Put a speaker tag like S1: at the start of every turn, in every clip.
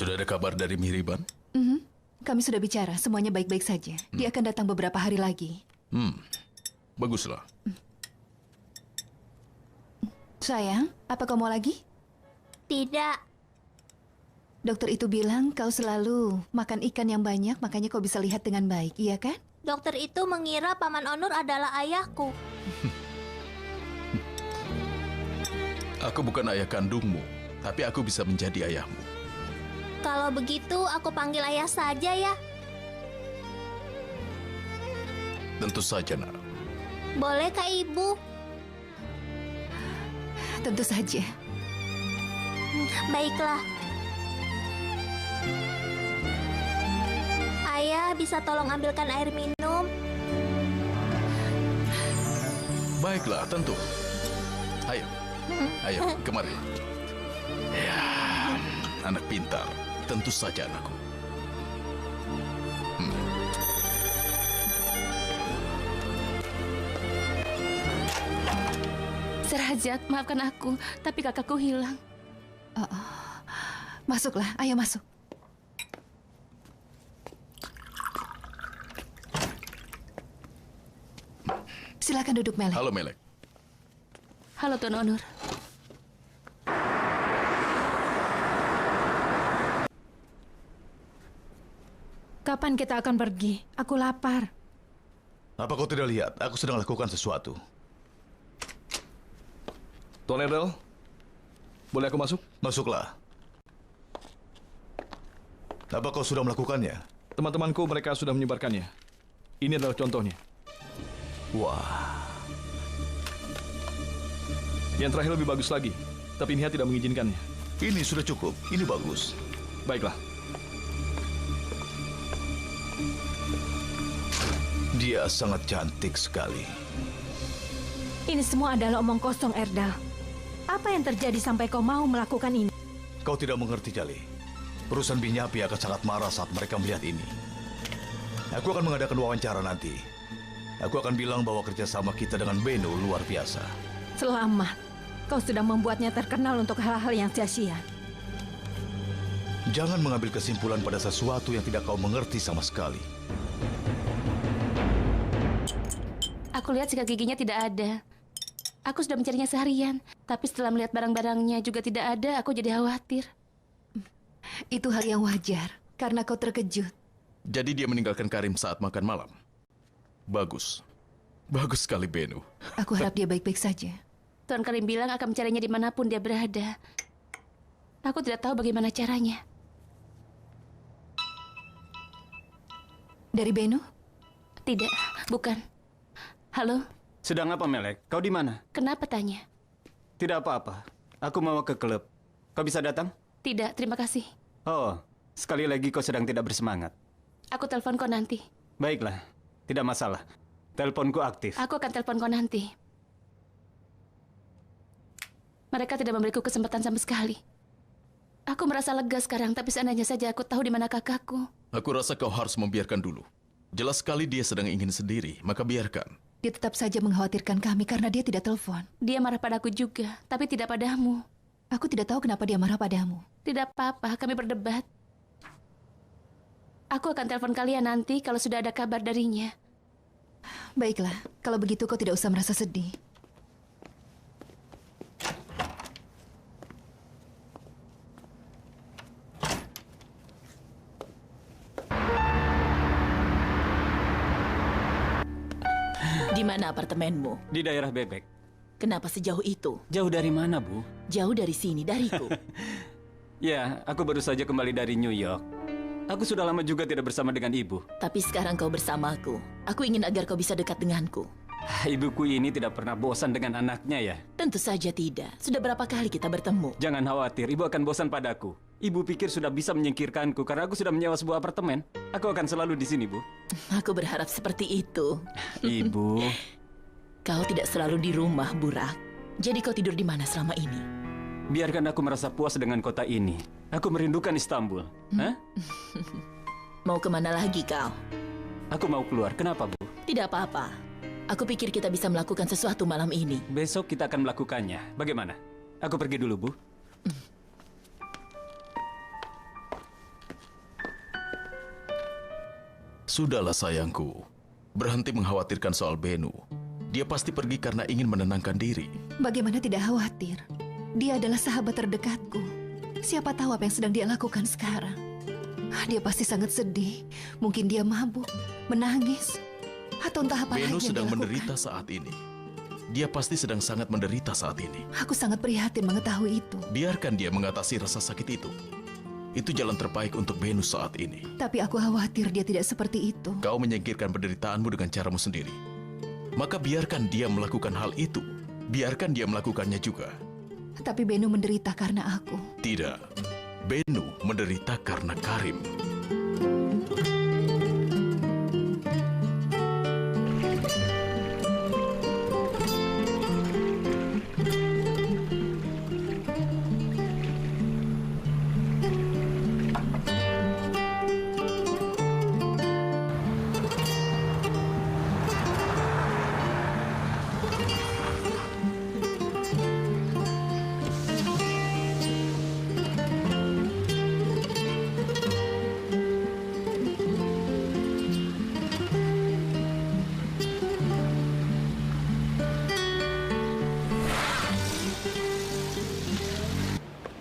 S1: Sudah ada kabar dari Mihriban?
S2: Kami sudah bicara, semuanya baik-baik saja. Dia akan datang beberapa hari lagi.
S1: Baguslah.
S2: Sayang, apa kau mau lagi?
S3: Tidak.
S2: Dokter itu bilang kau selalu makan ikan yang banyak, makanya kau bisa lihat dengan baik, iya kan?
S3: Dokter itu mengira Paman Onur adalah ayahku.
S1: Aku bukan ayah kandungmu, tapi aku bisa menjadi ayahmu.
S3: Kalau begitu, aku panggil ayah saja ya.
S1: Tentu saja, nak.
S3: Boleh, Kak Ibu?
S2: Tentu saja.
S3: Baiklah. Ayah, bisa tolong ambilkan air minum?
S1: Baiklah, tentu. Ayo, ayo, kemari. Ya, anak pintar. Tentu saja, anakku.
S4: Serhajat, maafkan aku, tapi kakakku hilang.
S2: Masuklah, ayo masuk. Silakan duduk, Melek.
S1: Halo, Melek.
S4: Halo, Tuan Onur.
S5: Kapan kita akan pergi? Aku lapar.
S6: Apa kau tidak lihat? Aku sedang lakukan sesuatu.
S7: Tuan Erdal, boleh aku masuk?
S6: Masuklah. Apa kau sudah melakukannya?
S7: Teman-temanku mereka sudah menyebarkannya. Ini adalah contohnya.
S6: Wah,
S7: Yang terakhir lebih bagus lagi, tapi Nia tidak mengizinkannya.
S6: ini sudah cukup. Ini bagus.
S7: Baiklah.
S6: Dia sangat cantik sekali.
S5: Ini semua adalah omong kosong, Erdal. Apa yang terjadi sampai kau mau melakukan ini?
S6: Kau tidak mengerti, Jali. Perusahaan Binyapi akan sangat marah saat mereka melihat ini. Aku akan mengadakan wawancara nanti. Aku akan bilang bahwa kerjasama kita dengan Beno luar biasa.
S5: Selamat. Kau sudah membuatnya terkenal untuk hal-hal yang sia-sia.
S6: Jangan mengambil kesimpulan pada sesuatu yang tidak kau mengerti sama sekali.
S4: Aku lihat sikat giginya tidak ada. Aku sudah mencarinya seharian, tapi setelah melihat barang-barangnya juga tidak ada, aku jadi khawatir.
S2: Itu hal yang wajar, karena kau terkejut.
S1: Jadi dia meninggalkan Karim saat makan malam. Bagus. Bagus sekali, Beno.
S2: Aku harap dia baik-baik saja.
S4: Tuan Karim bilang akan mencarinya dimanapun dia berada. Aku tidak tahu bagaimana caranya.
S2: Dari Beno?
S4: Tidak, bukan. Halo,
S8: Sedang apa, Melek? Kau di mana?
S4: kenapa tanya?
S8: Tidak apa-apa. Aku mau ke klub. Kau bisa datang?
S4: Tidak, terima kasih.
S8: Oh, sekali lagi kau sedang tidak bersemangat.
S4: Aku telepon kau nanti.
S8: Baiklah, tidak masalah. Teleponku aktif.
S4: Aku akan telepon kau nanti. Mereka tidak memberiku kesempatan sama sekali. Aku merasa lega sekarang, tapi seandainya saja aku tahu di mana kakakku.
S1: Aku rasa kau harus membiarkan dulu. Jelas sekali dia sedang ingin sendiri, maka biarkan.
S2: Dia tetap saja mengkhawatirkan kami karena dia tidak telepon.
S4: Dia marah padaku juga, tapi tidak padamu.
S2: Aku tidak tahu kenapa dia marah padamu.
S4: Tidak apa-apa, kami berdebat. Aku akan telepon kalian nanti kalau sudah ada kabar darinya.
S2: Baiklah, kalau begitu kau tidak usah merasa sedih.
S9: Di mana apartemenmu?
S8: Di daerah Bebek.
S9: Kenapa sejauh itu?
S8: Jauh dari mana, Bu?
S9: Jauh dari sini, dariku.
S8: Ya, aku baru saja kembali dari New York. Aku sudah lama juga tidak bersama dengan ibu.
S9: Tapi sekarang kau bersamaku. Aku ingin agar kau bisa dekat denganku.
S8: Ibuku ini tidak pernah bosan dengan anaknya ya.
S9: Tentu saja tidak. Sudah berapa kali kita bertemu?
S8: Jangan khawatir, ibu akan bosan padaku. Ibu pikir sudah bisa menyingkirkanku karena aku sudah menyewa sebuah apartemen. Aku akan selalu di sini, Bu.
S9: Aku berharap seperti itu.
S8: Ibu,
S9: Kau tidak selalu di rumah, Burak. Jadi kau tidur di mana selama ini?
S8: biarkan aku merasa puas dengan kota ini. Aku merindukan Istanbul. Hah?
S9: Mau kemana lagi kau?
S8: Aku mau keluar. Kenapa, Bu?
S9: Tidak apa-apa. Aku pikir kita bisa melakukan sesuatu malam ini.
S8: Besok kita akan melakukannya. Bagaimana? Aku pergi dulu, Bu.
S1: Sudahlah sayangku. Berhenti mengkhawatirkan soal Benu. Dia pasti pergi karena ingin menenangkan diri.
S2: Bagaimana tidak khawatir? Dia adalah sahabat terdekatku. Siapa tahu apa yang sedang dia lakukan sekarang. Dia pasti sangat sedih. Mungkin dia mabuk, menangis, atau entah apa
S1: Benu
S2: lagi yang
S1: sedang
S2: dia
S1: menderita
S2: lakukan.
S1: saat ini. Dia pasti sedang sangat menderita saat ini.
S2: Aku sangat prihatin mengetahui itu.
S1: Biarkan dia mengatasi rasa sakit itu. Itu jalan terbaik untuk Benu saat ini.
S2: Tapi aku khawatir dia tidak seperti itu.
S1: Kau menyingkirkan penderitaanmu dengan caramu sendiri. Maka biarkan dia melakukan hal itu. Biarkan dia melakukannya juga.
S2: Tapi Benu menderita karena aku.
S1: Tidak. Benu menderita karena Karim.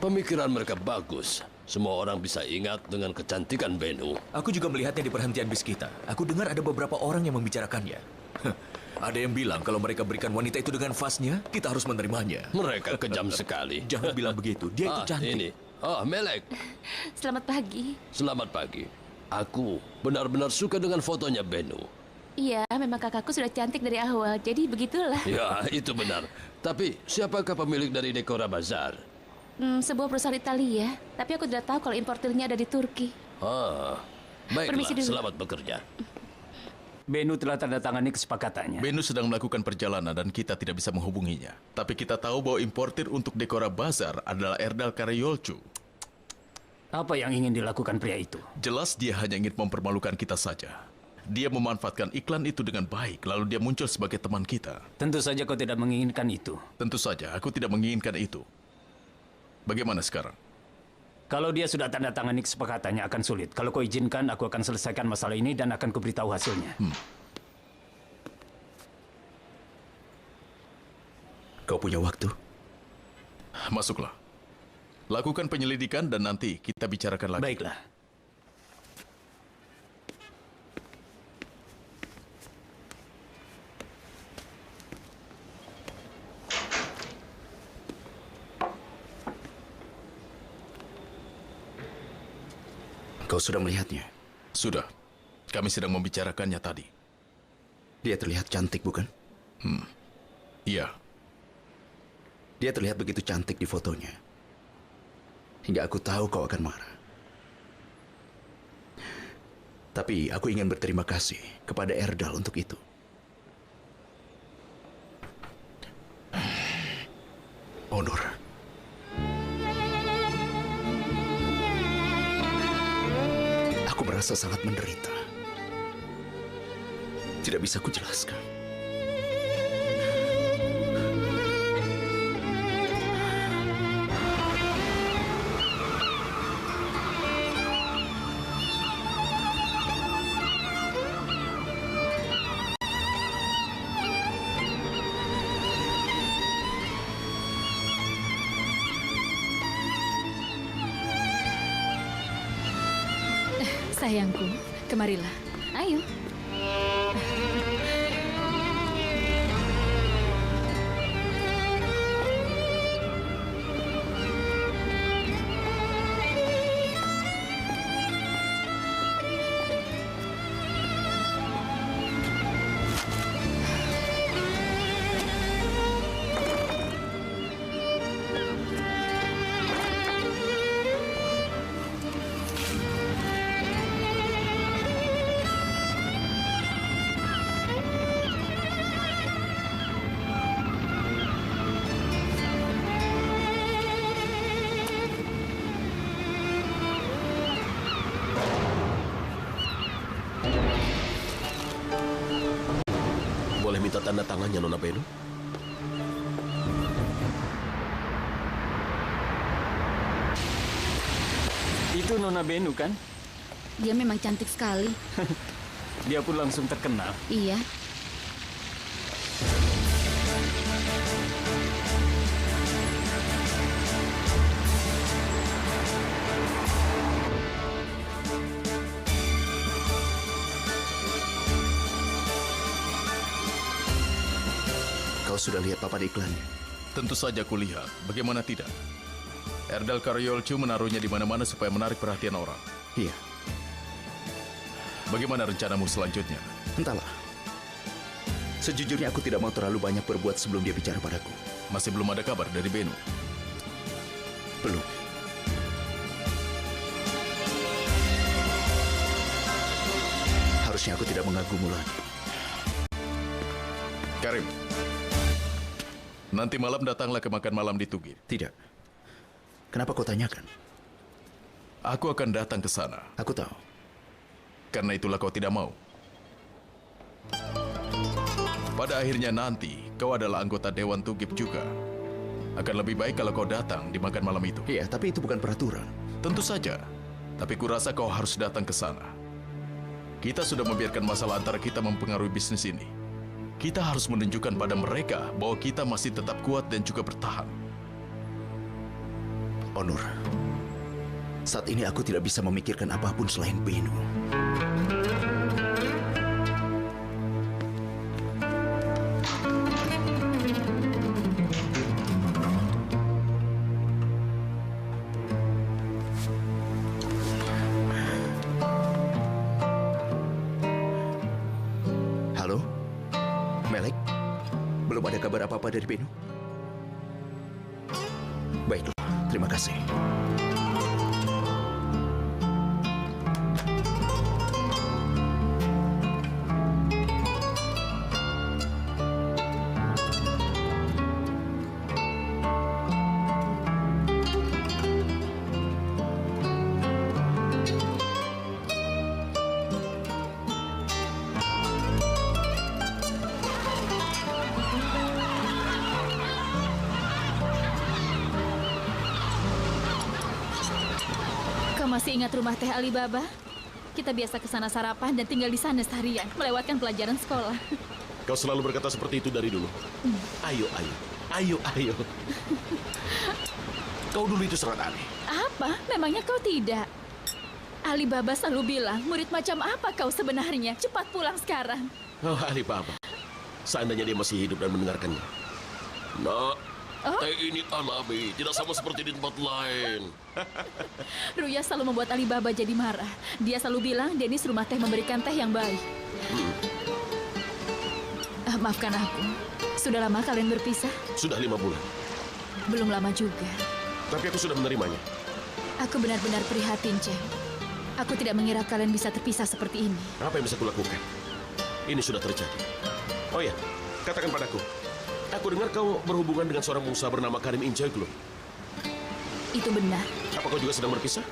S10: Pemikiran mereka bagus. Semua orang bisa ingat dengan kecantikan Benu.
S11: Aku juga melihatnya di perhentian bis kita. Aku dengar ada beberapa orang yang membicarakannya. Ada yang bilang kalau mereka berikan wanita itu dengan vasnya, kita harus menerimanya.
S10: Mereka kejam sekali.
S11: Jangan bilang begitu, dia itu cantik.
S10: Ini. Melek.
S4: Selamat pagi.
S10: Selamat pagi. Aku benar-benar suka dengan fotonya Benu.
S4: Iya, memang kakakku sudah cantik dari awal, jadi begitulah.
S10: Ya, itu benar. Tapi siapakah pemilik dari Decora Bazar?
S4: Sebuah perusahaan Italia, tapi aku tidak tahu kalau importirnya ada di Turki.
S10: Baiklah,
S4: Permisi dulu.
S10: selamat bekerja.
S8: Benu telah tanda tangani kesepakatannya.
S1: Benu sedang melakukan perjalanan dan kita tidak bisa menghubunginya. Tapi kita tahu bahwa importir untuk Decora Bazar adalah Erdal Karayolcu.
S8: Apa yang ingin dilakukan pria itu?
S1: Jelas dia hanya ingin mempermalukan kita saja. Dia memanfaatkan iklan itu dengan baik, lalu dia muncul sebagai teman kita.
S8: Tentu saja kau tidak menginginkan itu.
S1: Tentu saja, aku tidak menginginkan itu. Bagaimana sekarang?
S8: Kalau dia sudah tanda tangani kesepakatannya akan sulit. Kalau kau izinkan, aku akan selesaikan masalah ini dan akan kuberitahu hasilnya.
S11: Kau punya waktu?
S1: Masuklah. Lakukan penyelidikan dan nanti kita bicarakan lagi.
S8: Baiklah.
S11: Kau sudah melihatnya?
S1: Sudah. Kami sedang membicarakannya tadi.
S11: Dia terlihat cantik, bukan?
S1: Iya.
S11: Dia terlihat begitu cantik di fotonya. Hingga aku tahu kau akan marah. Tapi aku ingin berterima kasih kepada Erdal untuk itu. Onur. Aku merasa sangat menderita. Tidak bisa kujelaskan.
S5: Sayangku, kemarilah.
S4: Ayo.
S10: Boleh minta tanda tangannya, Nona Benu?
S8: Itu Nona Benu, kan?
S4: Dia memang cantik sekali.
S8: Dia pun langsung terkenal.
S4: Iya.
S12: Kau sudah lihat papan iklannya?
S1: Tentu saja kulihat. Bagaimana tidak? Erdal Karyolcu menaruhnya di mana-mana supaya menarik perhatian orang.
S12: Iya.
S1: Bagaimana rencanamu selanjutnya?
S12: Entahlah. Sejujurnya aku tidak mau terlalu banyak berbuat sebelum dia bicara padaku.
S1: Masih belum ada kabar dari Benu?
S12: Belum. Harusnya aku tidak mengganggumu lagi.
S1: Karim, nanti malam datanglah ke makan malam di Tugir.
S12: Tidak. Kenapa kau tanyakan?
S1: Aku akan datang ke sana.
S12: Aku tahu.
S1: Karena itulah kau tidak mau. Pada akhirnya nanti, kau adalah anggota Dewan Tugib juga. Akan lebih baik kalau kau datang di makan malam itu.
S12: Iya, tapi itu bukan peraturan.
S1: Tentu saja. Tapi kurasa kau harus datang ke sana. Kita sudah membiarkan masalah antara kita mempengaruhi bisnis ini. Kita harus menunjukkan pada mereka bahwa kita masih tetap kuat dan juga bertahan.
S12: Onur, saat ini aku tidak bisa memikirkan apapun selain Benu. Halo? Melek? Belum ada kabar apa-apa dari Benu? Baiklah, terima kasih.
S13: Kau masih ingat rumah teh Alibaba? Kita biasa ke sana sarapan dan tinggal di sana seharian, melewatkan pelajaran sekolah.
S10: Kau selalu berkata seperti itu dari dulu. Ayo, ayo. Ayo, ayo. Kau dulu itu sangat aneh.
S13: Apa? Memangnya kau tidak? Alibaba selalu bilang, murid macam apa kau sebenarnya? Cepat pulang sekarang.
S10: Oh, Alibaba. Seandainya dia masih hidup dan mendengarkannya. Nak, teh ini alami, tidak sama seperti di tempat lain.
S13: Ruya selalu membuat Alibaba jadi marah. Dia selalu bilang, Dennis rumah teh memberikan teh yang baik. Maafkan aku. Sudah lama kalian berpisah?
S10: Sudah 5 bulan.
S13: Belum lama juga.
S10: Tapi aku sudah menerimanya.
S13: Aku benar-benar prihatin, Ceng. Aku tidak mengira kalian bisa terpisah seperti ini.
S10: Apa yang bisa kulakukan? Ini sudah terjadi. Oh ya, katakan padaku. Aku dengar kau berhubungan dengan seorang pengusaha bernama Karim Injaglo.
S13: Itu benar.
S10: Apa kau juga sedang berpisah?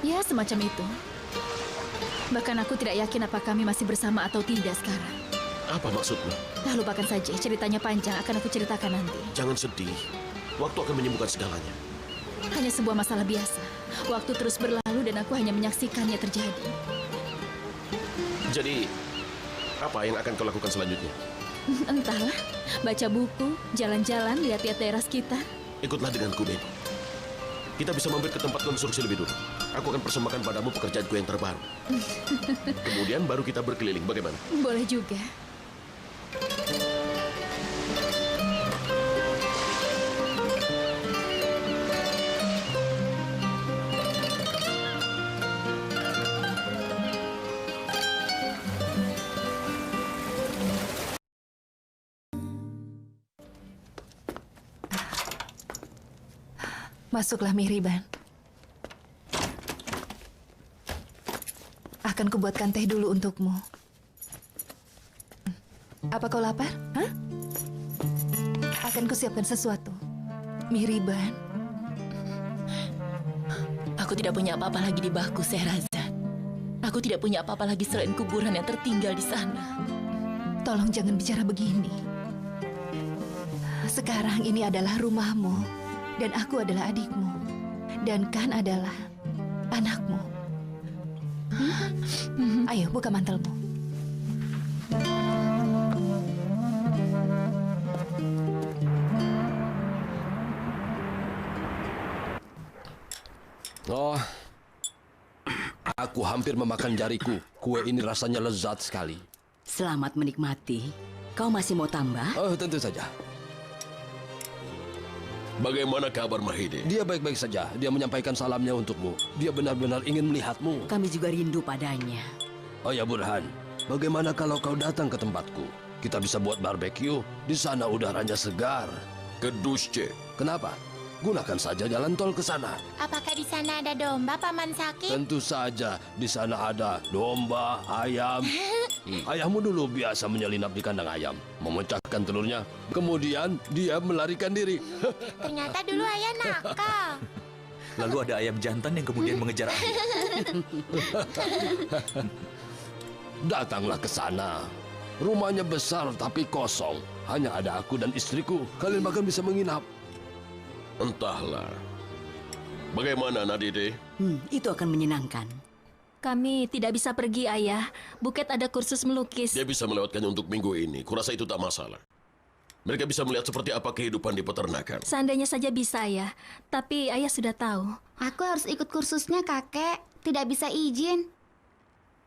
S13: Ya, semacam itu. Bahkan aku tidak yakin apa kami masih bersama atau tidak sekarang.
S10: Apa maksudmu?
S13: Nah, lupakan saja. Ceritanya panjang, akan aku ceritakan nanti.
S10: Jangan sedih. Waktu akan menyembuhkan segalanya.
S13: Hanya sebuah masalah biasa. Waktu terus berlalu dan aku hanya menyaksikannya terjadi.
S10: Jadi, apa yang akan kau lakukan selanjutnya?
S13: Entahlah. Baca buku, jalan-jalan, lihat-lihat daerah sekitar.
S10: Ikutlah denganku, Ben. Kita bisa mampir ke tempat konstruksi lebih dulu. Aku akan persembahkan padamu pekerjaanku yang terbaru. Kemudian baru kita berkeliling. Bagaimana?
S13: Boleh juga.
S2: Masuklah, Mihriban. Akan kubuatkan teh dulu untukmu. Apa kau lapar? Hah? Akan kusiapkan sesuatu. Mihriban.
S9: Aku tidak punya apa-apa lagi di Baku, Sehrazad. Aku tidak punya apa-apa lagi selain kuburan yang tertinggal di sana.
S2: Tolong jangan bicara begini. Sekarang ini adalah rumahmu. Dan aku adalah adikmu. Dan Kan adalah anakmu. Ayo, buka mantelmu.
S14: Oh, aku hampir memakan jariku. Kue ini rasanya lezat sekali.
S15: Selamat menikmati. Kau masih mau tambah?
S14: Oh, tentu saja.
S10: Bagaimana kabar Mahide?
S14: Dia baik-baik saja. Dia menyampaikan salamnya untukmu. Dia benar-benar ingin melihatmu.
S15: Kami juga rindu padanya.
S14: Oh ya Burhan, bagaimana kalau kau datang ke tempatku? Kita bisa buat barbeque. Di sana udaranya segar.
S10: Ke Dusce.
S14: Kenapa? Gunakan saja jalan tol ke sana.
S3: Apakah di sana ada domba, Paman Sakip?
S14: Tentu saja, di sana ada domba, ayam. Ayahmu dulu biasa menyelinap di kandang ayam, memecahkan telurnya, kemudian dia melarikan diri.
S3: Ternyata dulu ayah nakal.
S11: Lalu ada ayam jantan yang kemudian mengejar ayah.
S14: Datanglah ke sana. Rumahnya besar tapi kosong. Hanya ada aku dan istriku. Kalian bahkan bisa menginap.
S10: Entahlah. Bagaimana Nadide?
S15: Itu akan menyenangkan.
S13: Kami tidak bisa pergi, Ayah. Buket ada kursus melukis.
S10: Dia bisa melewatkannya untuk minggu ini. Kurasa itu tak masalah. Mereka bisa melihat seperti apa kehidupan di peternakan.
S13: Seandainya saja bisa, Ayah. Tapi Ayah sudah tahu.
S3: Aku harus ikut kursusnya, Kakek. Tidak bisa izin.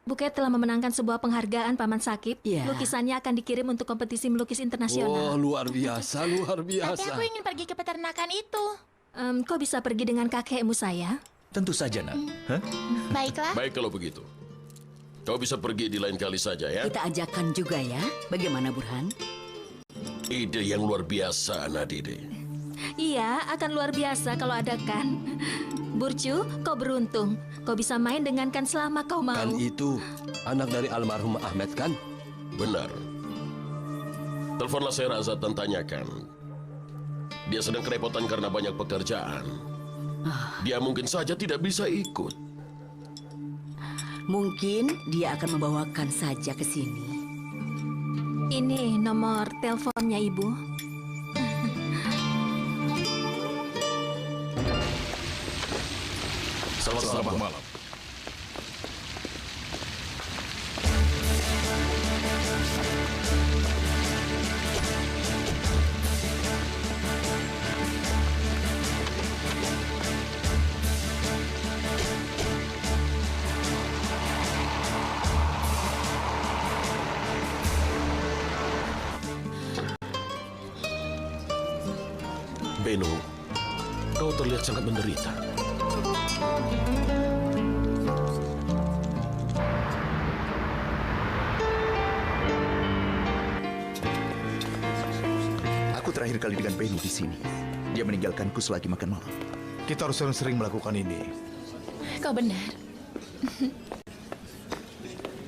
S13: Buket telah memenangkan sebuah penghargaan Paman Sakip.
S15: Ya.
S13: Lukisannya akan dikirim untuk kompetisi melukis internasional.
S14: Oh, luar biasa, luar
S3: Tapi
S14: biasa.
S3: aku ingin pergi ke peternakan itu.
S13: Kau bisa pergi dengan kakekmu, saya.
S11: Tentu saja, Nak. Hah?
S3: Baiklah.
S10: Baik kalau begitu. Kau bisa pergi di lain kali saja ya.
S15: Kita ajakkan juga ya. Bagaimana Burhan?
S10: Ide yang luar biasa, Nadide.
S13: Iya, akan luar biasa kalau adakan. Burcu, kau beruntung. Kau bisa main dengan Kan selama kau mau.
S14: Kan itu anak dari almarhum Ahmed kan?
S10: Benar. Teleponlah saya Razat dan tanyakan. Dia sedang kerepotan karena banyak pekerjaan. Dia mungkin saja tidak bisa ikut.
S15: Mungkin dia akan membawakan saja ke sini.
S13: Ini nomor teleponnya Ibu.
S1: Selamat malam.
S10: Beno, kau terlihat sangat menderita.
S12: Aku terakhir kali dengan Beno di sini. Dia meninggalkanku selagi makan malam.
S6: Kita harus sering-sering melakukan ini.
S13: Kau benar.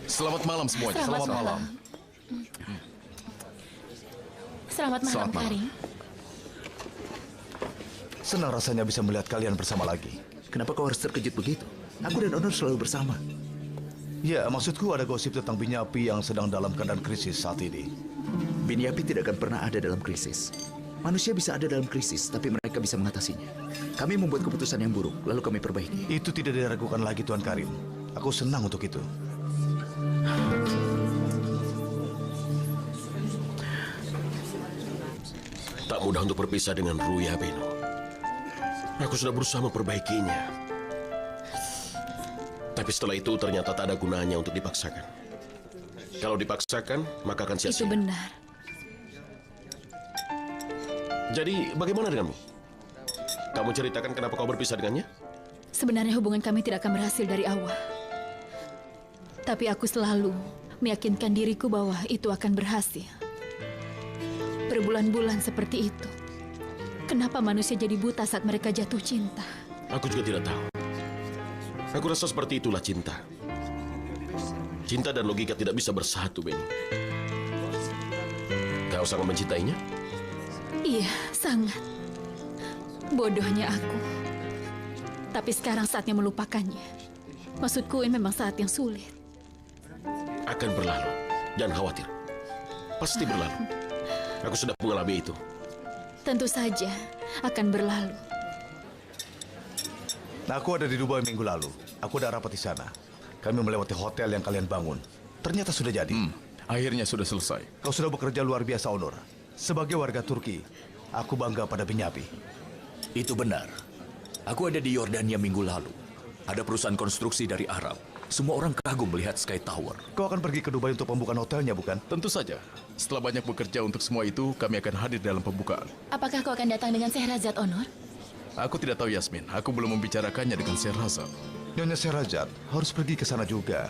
S1: Selamat malam semuanya.
S13: Selamat malam. Selamat malam,
S1: Selamat malam.
S13: Karim.
S6: Senang rasanya bisa melihat kalian bersama lagi.
S12: Kenapa kau harus terkejut begitu? Aku dan Onur selalu bersama.
S6: Ya, maksudku ada gosip tentang Binyapi yang sedang dalam keadaan krisis saat ini.
S12: Binyapi tidak akan pernah ada dalam krisis. Manusia bisa ada dalam krisis, tapi mereka bisa mengatasinya. Kami membuat keputusan yang buruk, lalu kami perbaiki.
S6: Itu tidak diragukan lagi, Tuan Karim. Aku senang untuk itu.
S10: Tak mudah untuk berpisah dengan Ruya, Beno. Aku sudah berusaha memperbaikinya. Tapi setelah itu ternyata tak ada gunanya untuk dipaksakan. Kalau dipaksakan, maka akan sia-sia.
S13: Itu benar.
S10: Jadi, bagaimana denganmu? Kamu ceritakan kenapa kau berpisah dengannya?
S13: Sebenarnya hubungan kami tidak akan berhasil dari awal. Tapi aku selalu meyakinkan diriku bahwa itu akan berhasil. Berbulan-bulan seperti itu. Kenapa manusia jadi buta saat mereka jatuh cinta?
S10: Aku juga tidak tahu. Aku rasa seperti itulah cinta. Cinta dan logika tidak bisa bersatu, Beno. Kau sangat mencintainya?
S13: Iya, sangat. Bodohnya aku. Tapi sekarang saatnya melupakannya. Maksudku ini memang saat yang sulit.
S10: Akan berlalu. Jangan khawatir. Pasti berlalu. Aku sudah mengalami itu.
S13: Tentu saja akan berlalu.
S6: Nah, aku ada di Dubai minggu lalu. Aku ada rapat di sana. Kami melewati hotel yang kalian bangun. Ternyata sudah jadi.
S1: Akhirnya sudah selesai.
S6: Kau sudah bekerja luar biasa, Onur. Sebagai warga Turki, aku bangga pada Binyapi.
S11: Itu benar. Aku ada di Yordania minggu lalu. Ada perusahaan konstruksi dari Arab. Semua orang kagum melihat Sky Tower.
S6: Kau akan pergi ke Dubai untuk pembukaan hotelnya, bukan?
S1: Tentu saja. Setelah banyak bekerja untuk semua itu, kami akan hadir dalam pembukaan.
S9: Apakah kau akan datang dengan Sehrazad, Onur?
S1: Aku tidak tahu, Yasmin. Aku belum membicarakannya dengan Sehrazad.
S6: Nyonya Sehrazad harus pergi ke sana juga.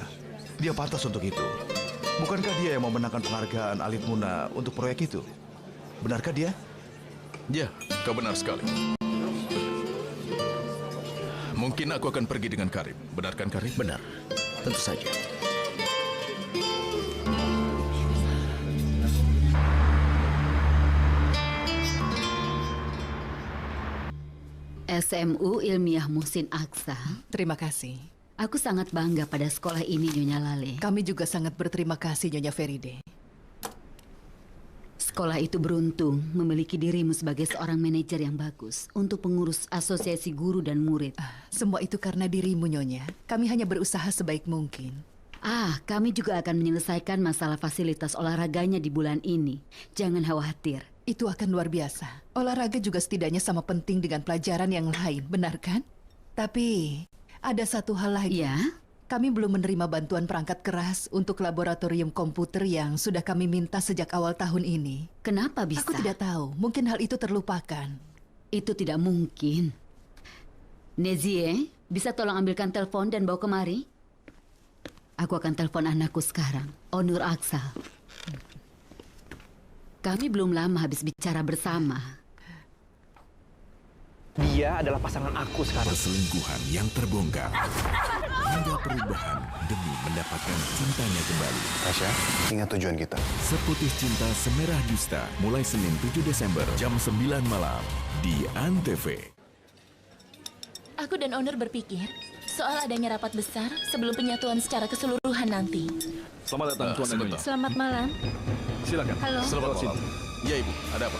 S6: Dia pantas untuk itu. Bukankah dia yang memenangkan penghargaan Alit Muna untuk proyek itu? Benarkah dia?
S1: Ya, kau benar sekali. Mungkin aku akan pergi dengan Karim. Benar kan, Karim?
S12: Benar. Tentu saja.
S15: SMU Ilmiah Muhsin Aqsa.
S2: Terima kasih.
S15: Aku sangat bangga pada sekolah ini, Nyonya Lale.
S2: Kami juga sangat berterima kasih, Nyonya Feride.
S15: Sekolah itu beruntung memiliki dirimu sebagai seorang manajer yang bagus untuk pengurus asosiasi guru dan murid.
S2: Semua itu karena dirimu, Nyonya. Kami hanya berusaha sebaik mungkin.
S15: Kami juga akan menyelesaikan masalah fasilitas olahraganya di bulan ini. Jangan khawatir.
S2: Itu akan luar biasa. Olahraga juga setidaknya sama penting dengan pelajaran yang lain, benar kan? Tapi ada satu hal lagi.
S15: Ya?
S2: Kami belum menerima bantuan perangkat keras untuk laboratorium komputer yang sudah kami minta sejak awal tahun ini.
S15: Kenapa bisa?
S2: Aku tidak tahu. Mungkin hal itu terlupakan.
S15: Itu tidak mungkin. Nezie, bisa tolong ambilkan telepon dan bawa kemari? Aku akan telepon anakku sekarang, Onur Aqsa. Kami belum lama habis bicara bersama.
S16: Dia adalah pasangan aku sekarang.
S17: Perselingkuhan yang terbongkar hingga perubahan demi mendapatkan cintanya kembali.
S18: Tasya, ingat tujuan kita.
S17: Seputih Cinta Semerah Dusta mulai Senin 7 Desember jam 9 malam di Antv.
S9: Aku dan Onur berpikir soal adanya rapat besar sebelum penyatuan secara keseluruhan nanti.
S7: Selamat datang, Tuan dan Nyonya.
S5: Selamat malam.
S7: Silakan.
S5: Halo.
S1: Selamat malam. Ya, Ibu. Ada apa?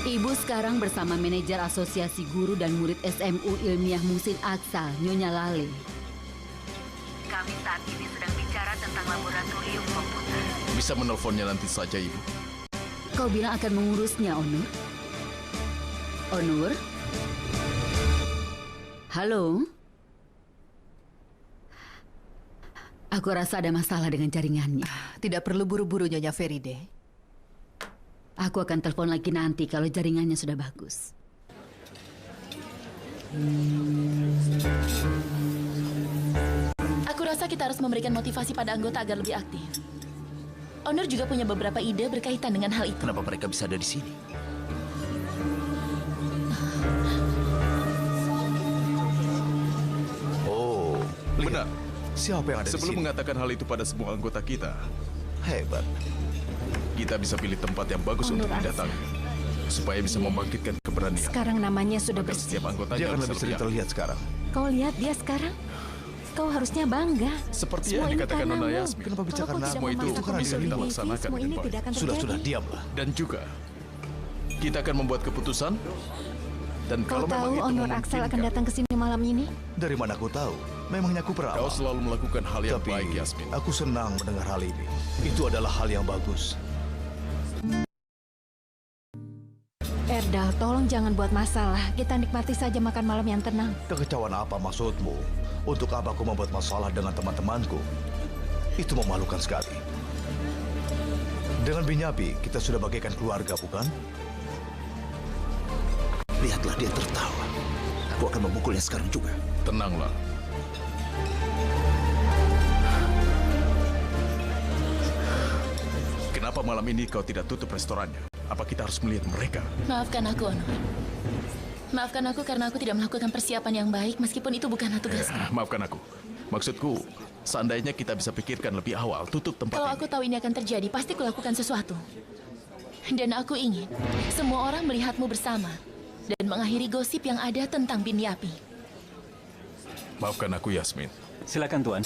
S15: Ibu sekarang bersama manajer asosiasi guru dan murid SMU Ilmiah Muhsin Aqsa, Nyonya Lale. Kami saat ini sedang bicara tentang laboratorium komputer.
S1: Bisa menelponnya nanti saja, Ibu.
S15: Kau bilang akan mengurusnya, Onur? Onur? Halo? Aku rasa ada masalah dengan jaringannya.
S2: Tidak perlu buru-buru, Nyonya Feride.
S15: Aku akan telepon lagi nanti kalau jaringannya sudah bagus.
S9: Aku rasa kita harus memberikan motivasi pada anggota agar lebih aktif. Onur juga punya beberapa ide berkaitan dengan hal itu.
S11: Kenapa mereka bisa ada di sini?
S6: Oh,
S1: benar.
S6: Siapa yang ada di
S1: Sebelum
S6: sini?
S1: mengatakan hal itu pada semua anggota kita,
S6: hebat.
S1: Kita bisa pilih tempat yang bagus untuk didatangi, supaya bisa membangkitkan keberanian.
S5: Sekarang namanya sudah
S1: Maka
S5: bersih.
S1: setiap anggotanya
S6: Dia akan
S1: bisa
S6: lebih sering
S1: berpihak.
S6: terlihat sekarang.
S5: Kau lihat dia sekarang? Kau harusnya bangga.
S1: Seperti
S5: Semua
S1: yang
S5: ini
S1: dikatakan
S5: karenamu.
S1: Nona Yasmin.
S6: Kenapa bicara
S5: Kalau kau
S6: karena
S5: tidak
S1: semua itu
S5: memaksa
S1: kan bisa
S5: kondisi
S1: kita
S5: Vicky,
S1: laksanakan
S5: semua
S1: dengan
S5: ini
S1: baik.
S5: tidak akan
S6: Sudah,
S5: terjadi.
S6: diamlah.
S1: Dan juga, kita akan membuat keputusan. Dan
S5: Kau
S1: kalau memang
S5: tahu
S1: itu
S5: Onur Aksel akan
S1: memungkinkan,
S5: datang ke sini malam ini?
S6: Dari mana aku tahu? Memangnya aku peramal?
S1: kau selalu melakukan hal yang
S6: Tapi
S1: baik, Yasmin.
S6: aku senang mendengar hal ini. Itu adalah hal yang bagus.
S5: Erdal, tolong jangan buat masalah. Kita nikmati saja makan malam yang tenang.
S6: Kekecauan apa maksudmu? Untuk apa aku membuat masalah dengan teman-temanku? Itu memalukan sekali. Dengan Binyapi, kita sudah bagaikan keluarga, bukan?
S12: Lihatlah dia tertawa. Aku akan memukulnya sekarang juga.
S1: Tenanglah. Kenapa malam ini kau tidak tutup restorannya? Apa kita harus melihat mereka?
S9: Maafkan aku, Onur. Maafkan aku karena aku tidak melakukan persiapan yang baik meskipun itu bukanlah tugasku.
S1: Maafkan aku. Maksudku, seandainya kita bisa pikirkan lebih awal, tutup tempat
S9: Kalau
S1: ini.
S9: aku tahu ini akan terjadi, pasti kulakukan sesuatu. Dan aku ingin semua orang melihatmu bersama dan mengakhiri gosip yang ada tentang Binyapi.
S1: Maafkan aku, Yasmin.
S8: Silakan, Tuan.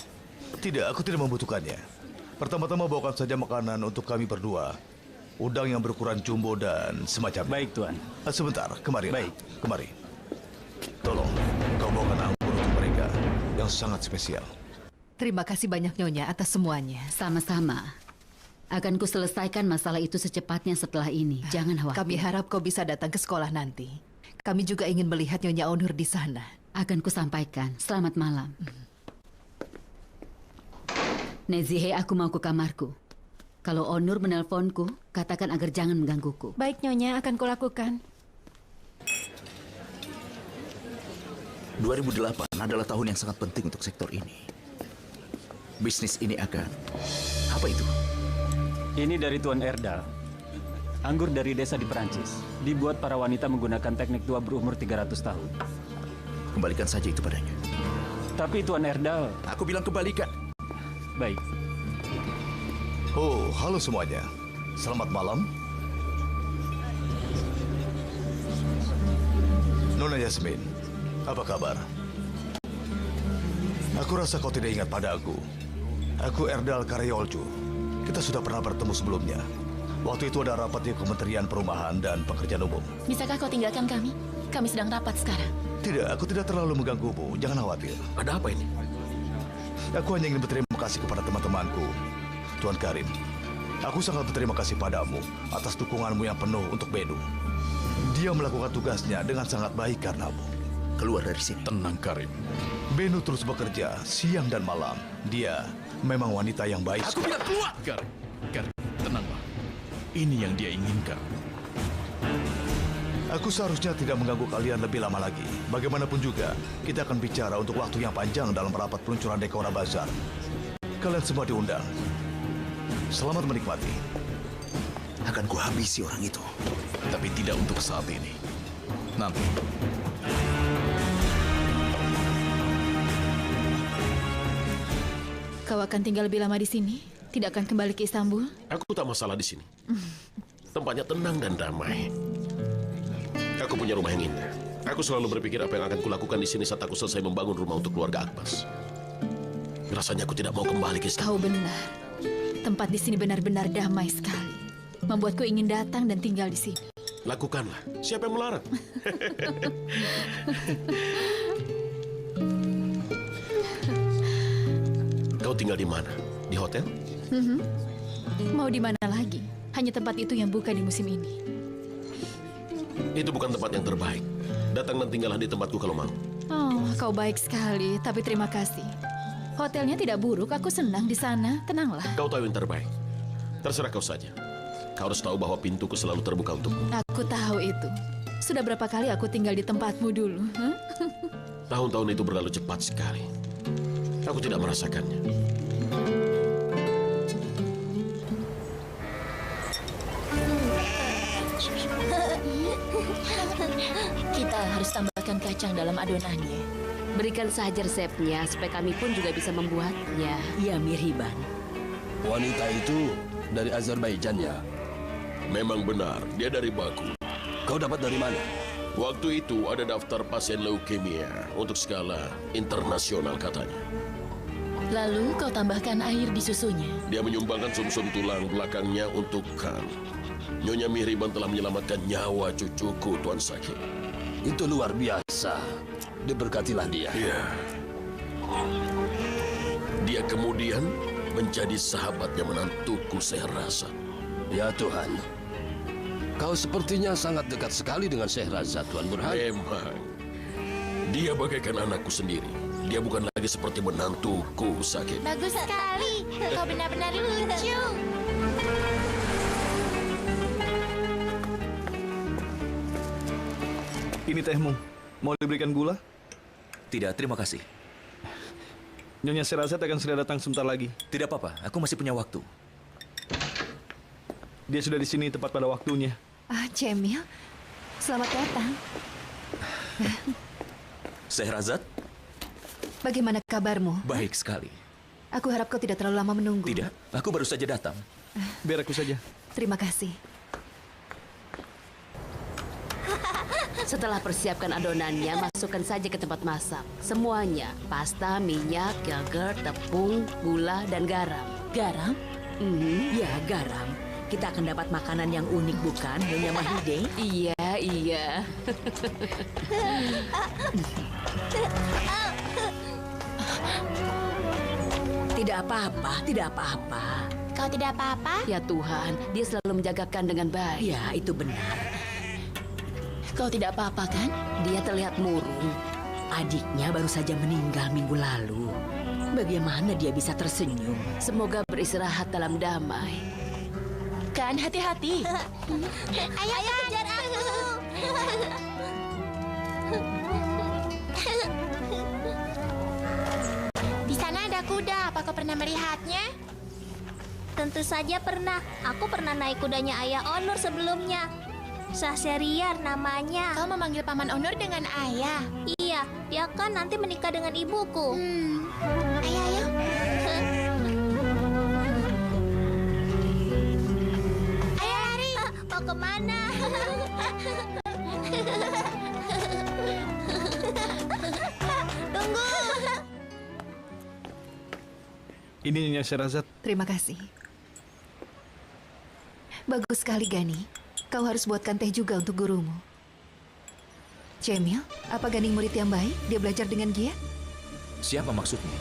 S6: Tidak, aku tidak membutuhkannya. Pertama-tama bawakan saja makanan untuk kami berdua. Udang yang berukuran jumbo dan semacamnya.
S8: Baik, Tuan.
S6: Sebentar, kemari.
S8: Baik.
S6: Kemari. Tolong, kau bawakan anggur untuk mereka yang sangat spesial.
S2: Terima kasih banyak, Nyonya, atas semuanya.
S15: Sama-sama. Akan kuselesaikan masalah itu secepatnya setelah ini. Jangan khawatir.
S2: Kami harap kau bisa datang ke sekolah nanti. Kami juga ingin melihat Nyonya Onur di sana.
S15: Akan kusampaikan. Selamat malam. Nezihe, aku mau ke kamarku. Kalau Onur menelponku, katakan agar jangan menggangguku.
S5: Baik, Nyonya, akan kulakukan.
S12: 2008 adalah tahun yang sangat penting untuk sektor ini. Bisnis ini akan... Apa itu?
S8: Ini dari Tuan Erdal. Anggur dari desa di Perancis. Dibuat para wanita menggunakan teknik tua berumur 300 tahun.
S12: Kembalikan saja itu padanya.
S8: Tapi Tuan Erdal...
S12: Aku bilang kembalikan.
S8: Baik.
S6: Oh, halo semuanya. Selamat malam. Nona Yasmin, apa kabar? Aku rasa kau tidak ingat pada aku. Aku Erdal Karyolcu. Kita sudah pernah bertemu sebelumnya. Waktu itu ada rapat di Kementerian Perumahan dan Pekerjaan Umum.
S9: Bisakah kau tinggalkan kami? Kami sedang rapat sekarang.
S6: Tidak, aku tidak terlalu mengganggumu. Jangan khawatir.
S10: Ada apa ini?
S6: Aku hanya ingin berterima kasih kepada teman-temanku. Tuan Karim, aku sangat berterima kasih padamu atas dukunganmu yang penuh untuk Benu. Dia melakukan tugasnya dengan sangat baik karenamu.
S12: Keluar dari sini.
S1: Tenang, Karim.
S6: Benu terus bekerja siang dan malam. Dia memang wanita yang baik.
S1: Aku bilang keluar! Karim, tenanglah. Ini yang dia inginkan.
S6: Aku seharusnya tidak mengganggu kalian lebih lama lagi. Bagaimanapun juga, kita akan bicara untuk waktu yang panjang dalam rapat peluncuran Dekora Bazar. Kalian semua diundang. Selamat menikmati.
S12: Akan kuhabisi orang itu.
S1: Tapi tidak untuk saat ini. Nanti.
S13: Kau akan tinggal lebih lama di sini? Tidak akan kembali ke Istanbul?
S10: Aku tak masalah di sini. Tempatnya tenang dan damai. Aku punya rumah yang indah. Aku selalu berpikir apa yang akan kulakukan di sini saat aku selesai membangun rumah untuk keluarga Akbas. Rasanya aku tidak mau kembali ke Istanbul.
S13: Kau benar. Tempat di sini benar-benar damai sekali. Membuatku ingin datang dan tinggal di sini.
S10: Lakukanlah. Siapa yang melarang? Kau tinggal di mana? Di hotel?
S13: Mau di mana lagi? Hanya tempat itu yang buka di musim ini.
S10: Itu bukan tempat yang terbaik. Datang dan tinggallah di tempatku kalau mau.
S13: Oh, kau baik sekali, tapi terima kasih. Hotelnya tidak buruk, aku senang di sana. Tenanglah.
S10: Kau tahu yang terbaik. Terserah kau saja. Kau harus tahu bahwa pintuku selalu terbuka untukmu.
S13: Aku tahu itu. Sudah berapa kali aku tinggal di tempatmu dulu?
S10: Tahun-tahun itu berlalu cepat sekali. Aku tidak merasakannya.
S9: Kita harus tambahkan kacang dalam adonannya.
S15: Berikan saja resepnya supaya kami pun juga bisa membuatnya.
S19: Ya, Mirhiban.
S14: Wanita itu dari Azerbaijan ya?
S10: Memang benar, dia dari Baku.
S14: Kau dapat dari mana?
S10: Waktu itu ada daftar pasien leukemia untuk skala internasional katanya.
S9: Lalu kau tambahkan air di susunya.
S10: Dia menyumbangkan sumsum tulang belakangnya untuk kan. Nyonya Mihriban telah menyelamatkan nyawa cucuku, Tuan Sakit.
S14: Itu luar biasa. Diberkatilah dia.
S10: Iya. Dia kemudian menjadi sahabatnya menantuku, Sehrazad.
S14: Ya Tuhan. Kau sepertinya sangat dekat sekali dengan Sehrazad, Tuan Burhan.
S10: Memang. Dia bagaikan anakku sendiri. Dia bukan lagi seperti menantuku, Sakit.
S3: Bagus sekali. Kau benar-benar lucu.
S7: Ini tehmu. Mau diberikan gula?
S11: Tidak, terima kasih.
S7: Nyonya Sehrazad akan segera datang sebentar lagi.
S11: Tidak apa-apa, aku masih punya waktu.
S7: Dia sudah di sini tepat pada waktunya.
S2: Cemil, selamat datang.
S11: Sehrazad?
S2: Bagaimana kabarmu?
S11: Baik sekali.
S2: Aku harap kau tidak terlalu lama menunggu.
S11: Tidak, aku baru saja datang.
S7: Biar aku saja.
S2: Terima kasih.
S15: Setelah persiapkan adonannya, masukkan saja ke tempat masak. Semuanya, pasta, minyak, yogurt, tepung, gula, dan garam.
S9: Garam?
S19: Ya, garam. Kita akan dapat makanan yang unik, bukan, Nyonya Mahide?
S15: Iya.
S19: Tidak apa-apa, tidak apa-apa.
S3: Kau tidak apa-apa?
S15: Ya Tuhan, dia selalu menjagakan dengan baik.
S19: Ya, itu benar.
S15: Kau tidak apa-apa kan? Dia terlihat murung.
S19: Adiknya baru saja meninggal minggu lalu. Bagaimana dia bisa tersenyum?
S15: Semoga beristirahat dalam damai.
S9: Kan, hati-hati.
S3: Ayo kejar aku. Di sana ada kuda. Apa kau pernah melihatnya? Tentu saja pernah. Aku pernah naik kudanya Ayah Onur sebelumnya. Sahsyariar namanya.
S9: Kau memanggil Paman Onur dengan ayah?
S3: Iya, dia kan nanti menikah dengan ibuku. Ayo, ayo. Ayo lari. Mau kemana? Tunggu.
S7: Ini Nyonya Sherazad.
S2: Terima kasih. Bagus sekali, Gani. Kau harus buatkan teh juga untuk gurumu. Cemil, apa Gani murid yang baik? Dia belajar dengan giat?
S11: Siapa maksudmu?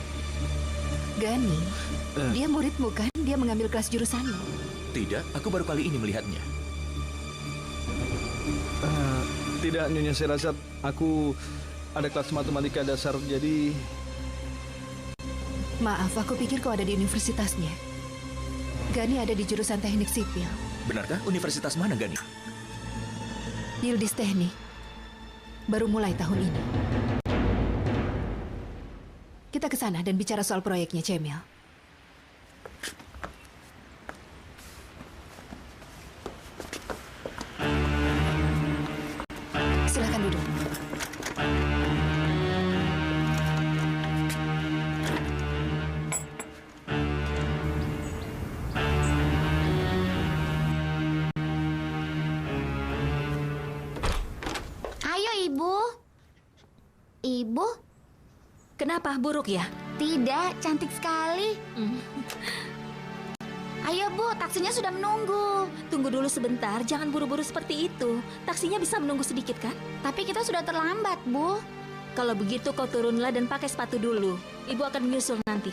S2: Gani, dia muridmu kan? Dia mengambil kelas jurusanmu.
S11: Tidak, aku baru kali ini melihatnya.
S7: Tidak, Nyonya Sherazad. Aku ada kelas matematika dasar, jadi...
S2: Maaf, aku pikir kau ada di universitasnya. Gani ada di jurusan teknik sipil.
S11: Benarkah? Universitas mana, Gani?
S2: Yildiz Teknik. Baru mulai tahun ini. Kita ke sana dan bicara soal proyeknya, Cemil. Silakan duduk.
S3: Ayo, Ibu. Ibu?
S5: Kenapa, buruk ya?
S3: Tidak, cantik sekali. Ayo, Bu, taksinya sudah menunggu.
S5: Tunggu dulu sebentar, jangan buru-buru seperti itu. Taksinya bisa menunggu sedikit kan?
S3: Tapi kita sudah terlambat, Bu.
S5: Kalau begitu kau turunlah dan pakai sepatu dulu. Ibu akan menyusul nanti.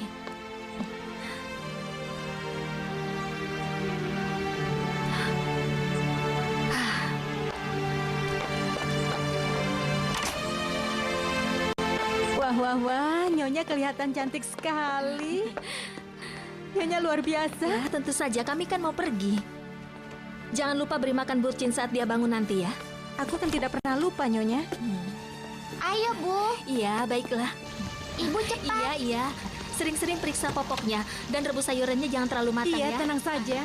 S5: Wah, Nyonya kelihatan cantik sekali. Nyonya luar biasa. Ya, tentu saja, kami kan mau pergi. Jangan lupa beri makan Burcin saat dia bangun nanti ya. Aku kan tidak pernah lupa, Nyonya.
S3: Ayo, Bu.
S5: Iya, baiklah.
S3: Ibu cepat.
S5: Iya. Sering-sering periksa popoknya. Dan rebus sayurannya jangan terlalu matang ya.
S13: Iya, tenang saja.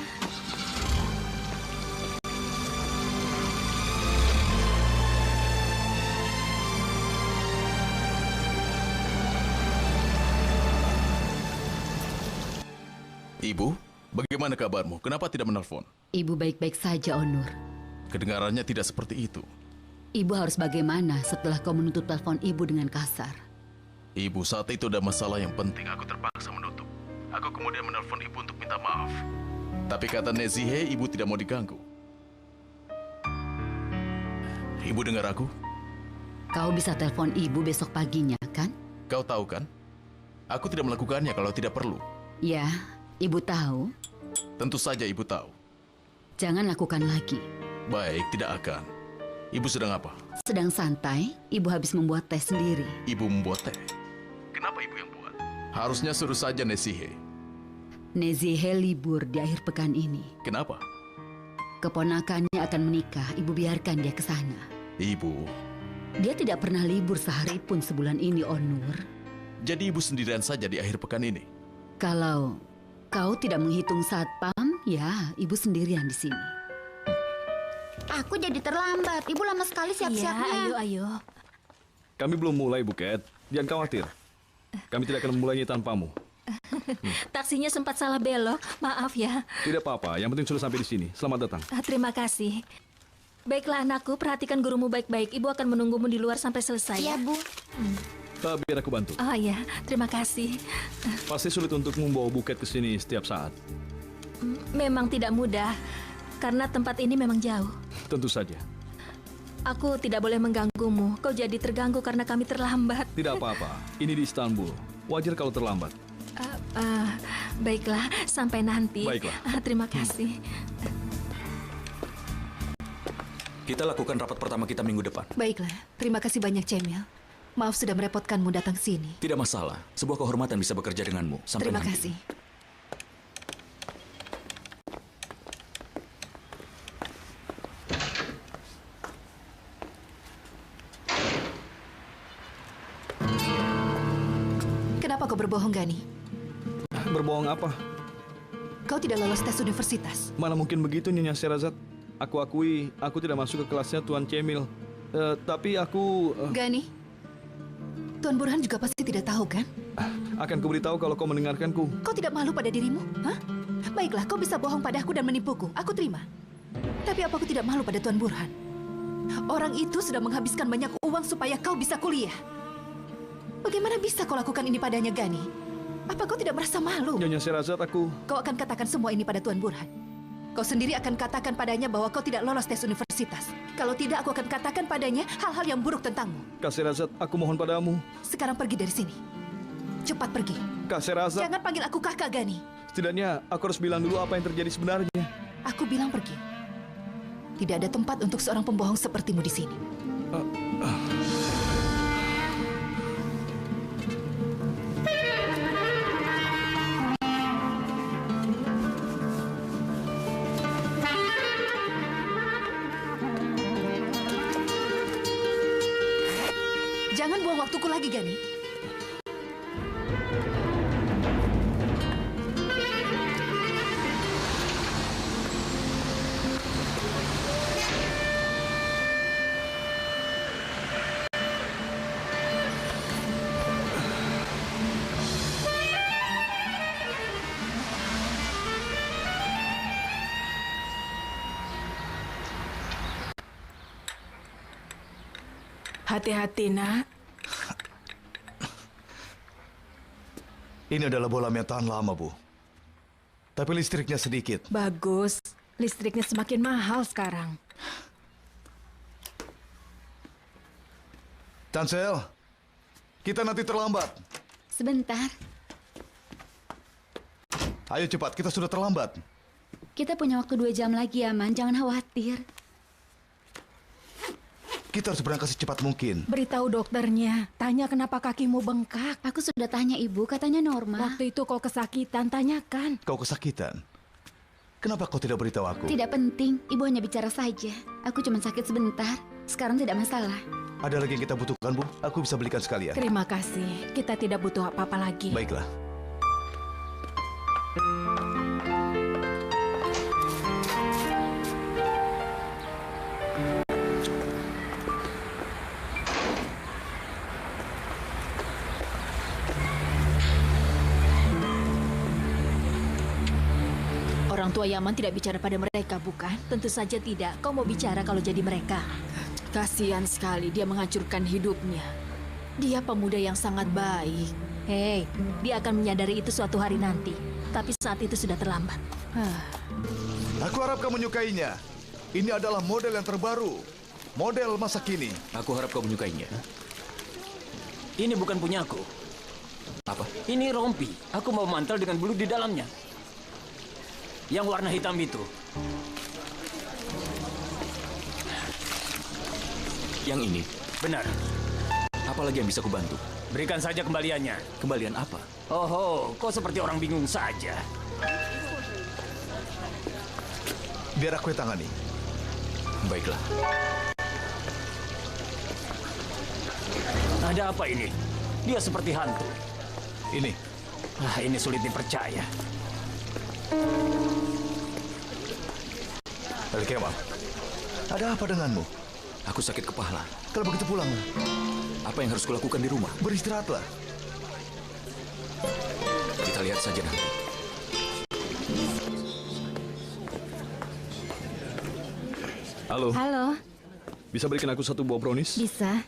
S1: Ibu, bagaimana kabarmu? Kenapa tidak menelpon?
S15: Ibu baik-baik saja, Onur.
S1: Kedengarannya tidak seperti itu.
S15: Ibu harus bagaimana setelah kau menutup telepon ibu dengan kasar?
S1: Ibu, saat itu ada masalah yang penting. Aku terpaksa menutup. Aku kemudian menelpon ibu untuk minta maaf. Tapi kata Nezihe, ibu tidak mau diganggu. Ibu dengar aku?
S15: Kau bisa telepon ibu besok paginya, kan?
S1: Kau tahu kan? Aku tidak melakukannya kalau tidak perlu.
S15: Ya, ibu tahu.
S1: Tentu saja ibu tahu.
S15: Jangan lakukan lagi.
S1: Baik, tidak akan. Ibu sedang apa?
S15: Sedang santai, ibu habis membuat teh sendiri.
S1: Ibu membuat teh? Kenapa ibu yang buat? Harusnya suruh saja Nezihe.
S15: Nezihe libur di akhir pekan ini.
S1: Kenapa?
S15: Keponakannya akan menikah, ibu biarkan dia ke sana.
S1: Ibu.
S15: Dia tidak pernah libur sehari pun sebulan ini, Onur.
S1: Jadi ibu sendirian saja di akhir pekan ini?
S15: Kalau kau tidak menghitung satpam, ya ibu sendirian di sini.
S3: Aku jadi terlambat. Ibu lama sekali siap-siapnya.
S5: Ya, ayo.
S7: Kami belum mulai, Buket. Jangan khawatir. Kami tidak akan memulainya tanpamu.
S5: Taksinya sempat salah belok. Maaf ya.
S7: Tidak apa-apa. Yang penting sudah sampai di sini. Selamat datang.
S5: Terima kasih. Baiklah anakku, perhatikan gurumu baik-baik. Ibu akan menunggumu di luar sampai selesai.
S3: Iya, Bu.
S7: Biar aku bantu.
S5: Oh ya, terima kasih.
S7: Pasti sulit untuk membawa Buket ke sini setiap saat.
S5: Memang tidak mudah, karena tempat ini memang jauh.
S7: Tentu saja.
S5: Aku tidak boleh mengganggumu. Kau jadi terganggu karena kami terlambat.
S7: Tidak apa-apa. Ini di Istanbul. Wajar kalau terlambat.
S5: Baiklah, sampai nanti.
S11: Baiklah.
S5: Terima kasih.
S11: Kita lakukan rapat pertama kita minggu depan.
S2: Baiklah, terima kasih banyak Cemil. Maaf sudah merepotkanmu datang sini.
S11: Tidak masalah. Sebuah kehormatan bisa bekerja denganmu. Sampai
S2: Terima
S11: nanti.
S2: kasih. Kenapa kau berbohong, Gani?
S7: Berbohong apa?
S2: Kau tidak lolos tes universitas.
S7: Mana mungkin begitu, Nyonya Sherazad. Aku akui, aku tidak masuk ke kelasnya Tuan Cemil. Tapi aku...
S2: Gani, Tuan Burhan juga pasti tidak tahu, kan?
S7: Akan kuberitahu kalau kau mendengarkanku.
S2: Kau tidak malu pada dirimu? Hah? Baiklah, kau bisa bohong padaku dan menipuku. Aku terima. Tapi apa aku tidak malu pada Tuan Burhan? Orang itu sudah menghabiskan banyak uang supaya kau bisa kuliah. Bagaimana bisa kau lakukan ini padanya, Gani? Apa kau tidak merasa malu?
S7: Nyonya Sherazad, aku...
S2: Kau akan katakan semua ini pada Tuan Burhan. Kau sendiri akan katakan padanya bahwa kau tidak lolos tes universitas. Kalau tidak, aku akan katakan padanya hal-hal yang buruk tentangmu.
S7: Kak Sherazad, aku mohon padamu.
S2: Sekarang pergi dari sini. Cepat pergi.
S7: Kak Sherazad...
S2: Jangan panggil aku kakak, Gani.
S7: Setidaknya aku harus bilang dulu apa yang terjadi sebenarnya.
S2: Aku bilang pergi. Tidak ada tempat untuk seorang pembohong sepertimu di sini. Jangan buang waktuku lagi, Gani.
S5: Hati-hati, nak.
S6: Ini adalah bola yang tahan lama, Bu. Tapi listriknya sedikit.
S5: Bagus. Listriknya semakin mahal sekarang.
S6: Tansel, kita nanti terlambat.
S15: Sebentar.
S6: Ayo cepat, kita sudah terlambat.
S15: Kita punya waktu 2 jam lagi ya, Man. Jangan khawatir.
S6: Kita harus berangkat secepat mungkin.
S5: Beritahu dokternya. Tanya kenapa kakimu bengkak.
S15: Aku sudah tanya ibu, katanya normal.
S5: Waktu itu kau kesakitan, tanyakan.
S6: Kau kesakitan? Kenapa kau tidak beritahu aku?
S15: Tidak penting, ibu hanya bicara saja. Aku cuma sakit sebentar. Sekarang tidak masalah.
S6: Ada lagi yang kita butuhkan, Bu? Aku bisa belikan sekalian.
S5: Terima kasih. Kita tidak butuh apa-apa lagi.
S6: Baiklah.
S5: Orang tua Yaman tidak bicara pada mereka, bukan? Tentu saja tidak. Kau mau bicara kalau jadi mereka. Kasihan sekali, dia menghancurkan hidupnya. Dia pemuda yang sangat baik. Hei, dia akan menyadari itu suatu hari nanti. Tapi saat itu sudah terlambat.
S6: Aku harap kau menyukainya. Ini adalah model yang terbaru. Model masa kini.
S11: Aku harap kau menyukainya.
S8: Ini bukan punyaku.
S11: Apa?
S8: Ini rompi. Aku mau mantel dengan bulu di dalamnya. Yang warna hitam itu.
S11: Yang ini?
S8: Benar.
S11: Apalagi yang bisa kubantu?
S8: Berikan saja kembaliannya.
S11: Kembalian apa?
S8: Oh, kau seperti orang bingung saja.
S6: Biar aku yang tangani.
S11: Baiklah.
S8: Ada apa ini? Dia seperti hantu.
S6: Ini.
S8: Ini sulit dipercaya.
S6: Ali Kemal, ada apa denganmu?
S11: Aku sakit kepala.
S6: Kalau begitu pulang.
S11: Apa yang harus kulakukan di rumah?
S6: Beristirahatlah.
S11: Kita lihat saja nanti.
S7: Halo.
S13: Halo.
S7: Bisa berikan aku 1 buah brownies?
S13: Bisa.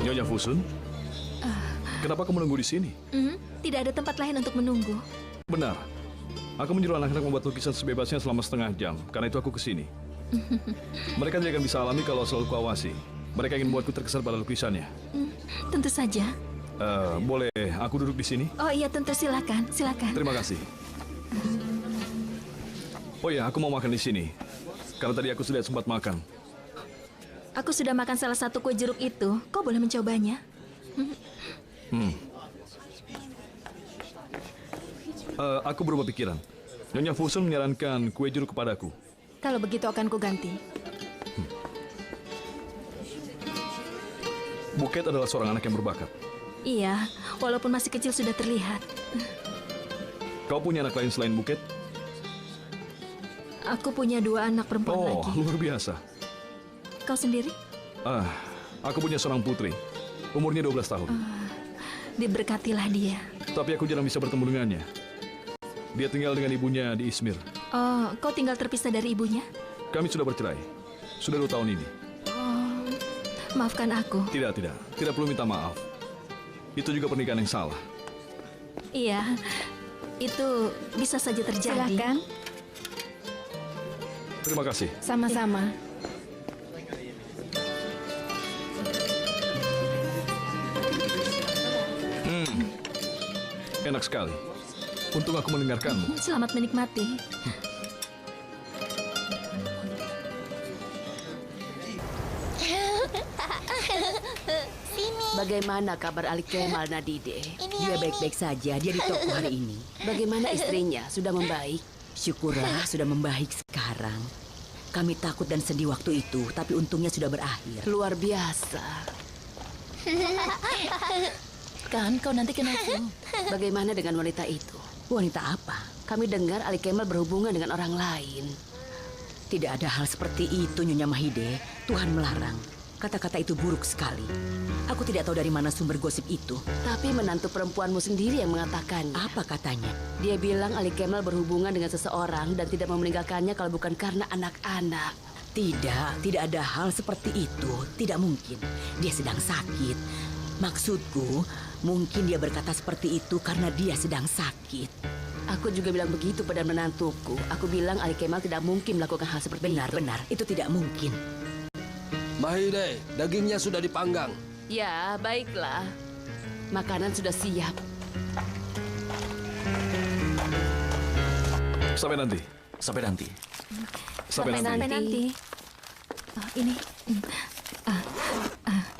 S7: Nyonya Fusun? Kenapa kamu menunggu di sini?
S5: Tidak ada tempat lain untuk menunggu.
S7: Benar. Aku menyuruh anak-anak membuat lukisan sebebasnya selama setengah jam. Karena itu aku ke sini. Mereka tidak akan bisa alami kalau selalu kuawasi. Mereka ingin membuatku terkesan pada lukisannya.
S5: Tentu saja.
S7: Boleh aku duduk di sini?
S5: Oh iya, tentu silakan, silakan.
S7: Terima kasih. Oh ya, aku mau makan di sini. Karena tadi aku sudah sempat makan.
S5: Aku sudah makan salah satu kue jeruk itu. Kau boleh mencobanya.
S7: Aku berubah pikiran. Nyonya Fusun menyarankan kue jeruk kepadaku.
S5: Kalau begitu akan kuganti.
S7: Buket adalah seorang anak yang berbakat.
S5: Iya, walaupun masih kecil sudah terlihat.
S7: Kau punya anak lain selain Buket?
S5: Aku punya 2 anak perempuan lagi.
S7: Luar biasa.
S5: Kau sendiri?
S7: Aku punya seorang putri. Umurnya 12 tahun.
S5: Diberkatilah dia.
S7: Tapi aku jarang bisa bertemu dengannya. Dia tinggal dengan ibunya di Izmir.
S5: Oh, kau tinggal terpisah dari ibunya?
S7: Kami sudah bercerai. Sudah 2 tahun ini.
S5: Oh, maafkan aku.
S7: Tidak. Tidak perlu minta maaf. Itu juga pernikahan yang salah.
S5: Iya, itu bisa saja terjadi.
S13: Silakan.
S7: Terima kasih.
S13: Sama-sama.
S7: Enak sekali. Untung aku mendengarkanmu.
S5: Selamat menikmati.
S19: Bagaimana kabar Ali Kemal, Nadide? Dia baik-baik saja. Dia di toko hari ini. Bagaimana istrinya? Sudah membaik? Syukurlah sudah membaik sekarang. Kami takut dan sedih waktu itu, tapi untungnya sudah berakhir. Luar biasa.
S9: Kan kau nanti kena flu.
S19: Bagaimana dengan wanita itu? Wanita apa? Kami dengar Ali Kemal berhubungan dengan orang lain. Tidak ada hal seperti itu, Nyonya Mahide. Tuhan melarang. Kata-kata itu buruk sekali. Aku tidak tahu dari mana sumber gosip itu. Tapi menantu perempuanmu sendiri yang mengatakannya. Apa katanya? Dia bilang Ali Kemal berhubungan dengan seseorang dan tidak mau meninggalkannya kalau bukan karena anak-anak. Tidak ada hal seperti itu. Tidak mungkin. Dia sedang sakit. Maksudku, mungkin dia berkata seperti itu karena dia sedang sakit. Aku juga bilang begitu pada menantuku. Aku bilang Ali Kemal tidak mungkin melakukan hal seperti itu. Benar, itu tidak mungkin.
S14: Mahide, dagingnya sudah dipanggang.
S19: Ya, baiklah. Makanan sudah siap.
S7: Sampai nanti.
S12: Sampai nanti.
S7: Sampai nanti.
S5: Oh, ini.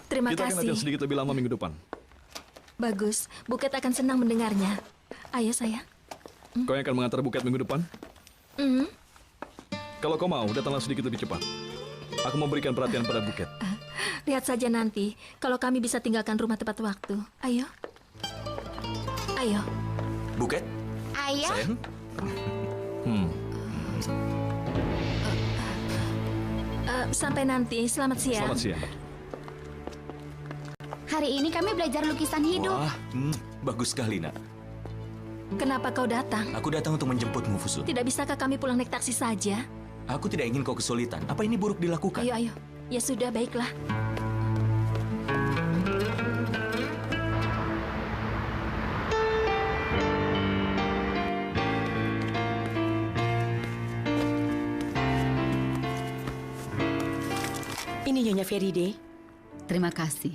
S5: Terima
S7: Kita akan
S5: kasih.
S7: latihan sedikit lebih lama minggu depan.
S5: Bagus. Buket akan senang mendengarnya. Ayo, sayang.
S7: Kau yang akan mengantar Buket minggu depan? Kalau kau mau, datanglah sedikit lebih cepat. Aku memberikan perhatian pada Buket.
S5: Lihat saja nanti, kalau kami bisa tinggalkan rumah tepat waktu. Ayo. Ayo.
S12: Buket?
S3: Ayah?
S12: Sayang?
S5: Sampai nanti. Selamat siang.
S7: Selamat siang.
S3: Hari ini kami belajar lukisan hidup.
S12: Wah, bagus sekali, Nak.
S5: Kenapa kau datang?
S12: Aku datang untuk menjemputmu, Fusun.
S5: Tidak bisakah kami pulang naik taksi saja?
S12: Aku tidak ingin kau kesulitan. Apa ini buruk dilakukan?
S5: Ayo. Ya sudah, baiklah.
S19: Ini Nyonya Feride.
S15: Terima kasih.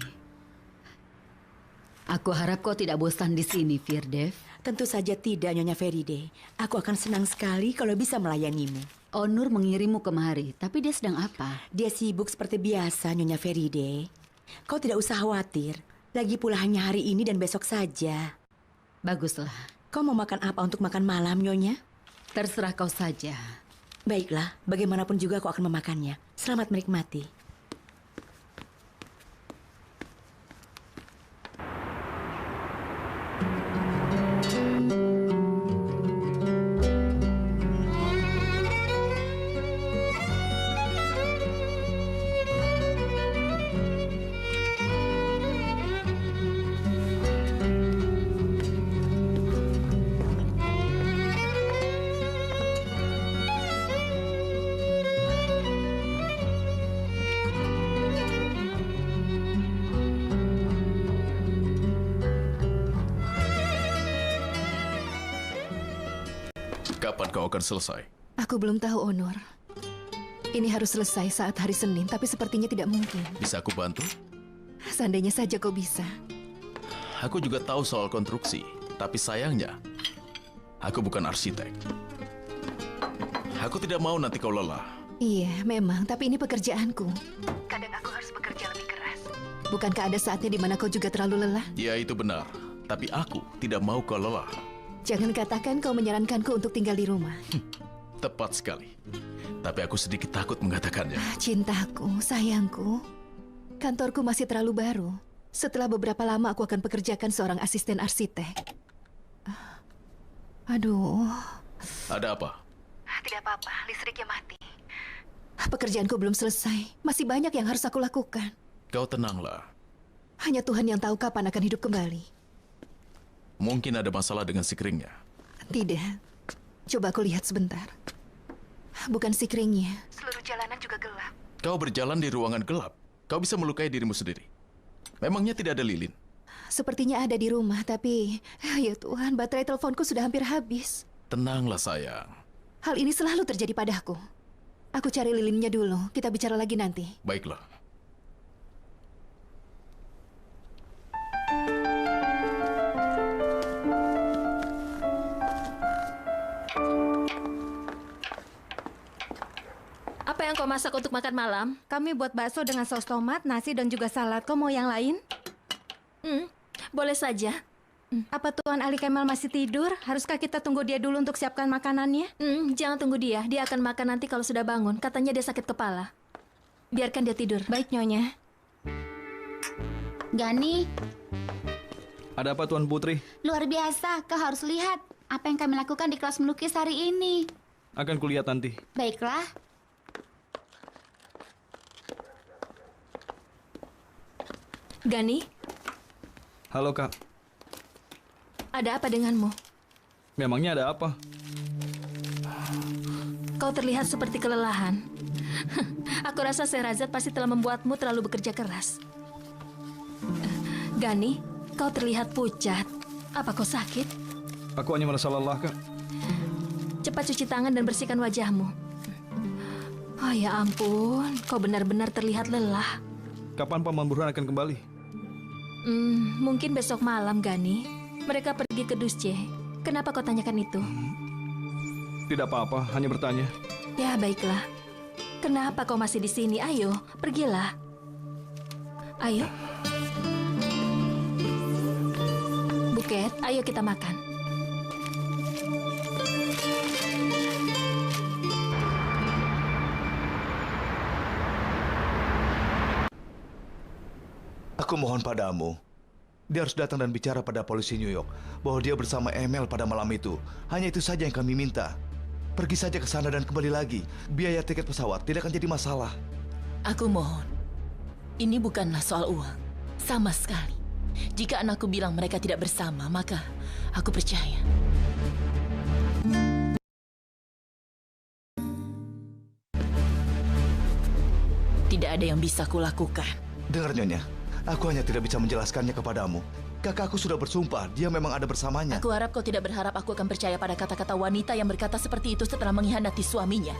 S15: Aku harap kau tidak bosan di sini, Firdev.
S19: Tentu saja tidak, Nyonya Feride. Aku akan senang sekali kalau bisa melayanimu.
S15: Onur mengirimmu kemari, tapi dia sedang apa?
S19: Dia sibuk seperti biasa, Nyonya Feride. Kau tidak usah khawatir. Lagi pula hanya hari ini dan besok saja.
S15: Baguslah.
S19: Kau mau makan apa untuk makan malam, Nyonya?
S15: Terserah kau saja.
S19: Baiklah, bagaimanapun juga kau akan memakannya. Selamat menikmati.
S1: Kapan kau akan selesai?
S2: Aku belum tahu, Onur. Ini harus selesai saat hari Senin, tapi sepertinya tidak mungkin.
S1: Bisa aku bantu?
S2: Seandainya saja kau bisa.
S1: Aku juga tahu soal konstruksi, tapi sayangnya, aku bukan arsitek. Aku tidak mau nanti kau lelah.
S2: Iya, memang, tapi ini pekerjaanku. Kadang aku harus bekerja lebih keras. Bukankah ada saatnya di mana kau juga terlalu lelah?
S1: Ya, itu benar. Tapi aku tidak mau kau lelah.
S2: Jangan katakan kau menyarankanku untuk tinggal di rumah.
S1: Tepat sekali. Tapi aku sedikit takut mengatakannya.
S2: Cintaku, sayangku, kantorku masih terlalu baru. Setelah beberapa lama aku akan pekerjakan seorang asisten arsitek. Aduh.
S1: Ada apa?
S2: Tidak apa-apa, listriknya mati. Pekerjaanku belum selesai. Masih banyak yang harus aku lakukan.
S1: Kau tenanglah.
S2: Hanya Tuhan yang tahu kapan akan hidup kembali.
S1: Mungkin ada masalah dengan sikringnya.
S2: Tidak. Coba aku lihat sebentar. Bukan sikringnya. Seluruh jalanan juga gelap.
S1: Kau berjalan di ruangan gelap. Kau bisa melukai dirimu sendiri. Memangnya tidak ada lilin?
S2: Sepertinya ada di rumah, tapi... Ya Tuhan, baterai teleponku sudah hampir habis.
S1: Tenanglah sayang.
S2: Hal ini selalu terjadi padaku. Aku cari lilinnya dulu. Kita bicara lagi nanti.
S1: Baiklah.
S5: Apa yang kau masak untuk makan malam? Kami buat bakso dengan saus tomat, nasi, dan juga salad. Kau mau yang lain?
S3: Boleh saja.
S5: Apa Tuan Ali Kemal masih tidur? Haruskah kita tunggu dia dulu untuk siapkan makanannya?
S3: Jangan tunggu dia. Dia akan makan nanti kalau sudah bangun. Katanya dia sakit kepala. Biarkan dia tidur.
S5: Baik, Nyonya.
S20: Gani,
S7: Ada apa Tuan Putri?
S20: luar biasa. Kau harus lihat apa yang kami lakukan di kelas melukis hari ini.
S7: Akan kulihat nanti.
S20: Baiklah.
S3: Gani,
S7: Halo Kak,
S3: ada apa denganmu?
S7: memangnya ada apa?
S3: Kau terlihat seperti kelelahan. Aku rasa Sherazad pasti telah membuatmu terlalu bekerja keras. Gani, kau terlihat pucat. Apa kau sakit?
S7: Aku hanya merasa lelah Kak.
S3: Cepat cuci tangan dan bersihkan wajahmu. Oh ya ampun, kau benar-benar terlihat lelah.
S7: Kapan Paman Burhan akan kembali?
S3: Mungkin besok malam, Gani. Mereka pergi ke Dusce. Kenapa kau tanyakan itu?
S7: Tidak apa-apa, hanya bertanya.
S3: Ya, baiklah. Kenapa kau masih di sini? Ayo, pergilah. Ayo. Buket, ayo kita makan.
S6: Aku mohon padamu, dia harus datang dan bicara pada polisi New York bahwa dia bersama Emil pada malam itu. Hanya itu saja yang kami minta. Pergi saja ke sana dan kembali lagi. Biaya tiket pesawat tidak akan jadi masalah.
S9: Aku mohon, ini bukanlah soal uang, sama sekali. Jika anakku bilang mereka tidak bersama, maka aku percaya. Tidak ada yang bisa kulakukan.
S6: Dengar Nyonya, aku hanya tidak bisa menjelaskannya kepadamu. Kakakku sudah bersumpah, dia memang ada bersamanya.
S9: Aku harap kau tidak berharap aku akan percaya pada kata-kata wanita yang berkata seperti itu setelah mengkhianati suaminya.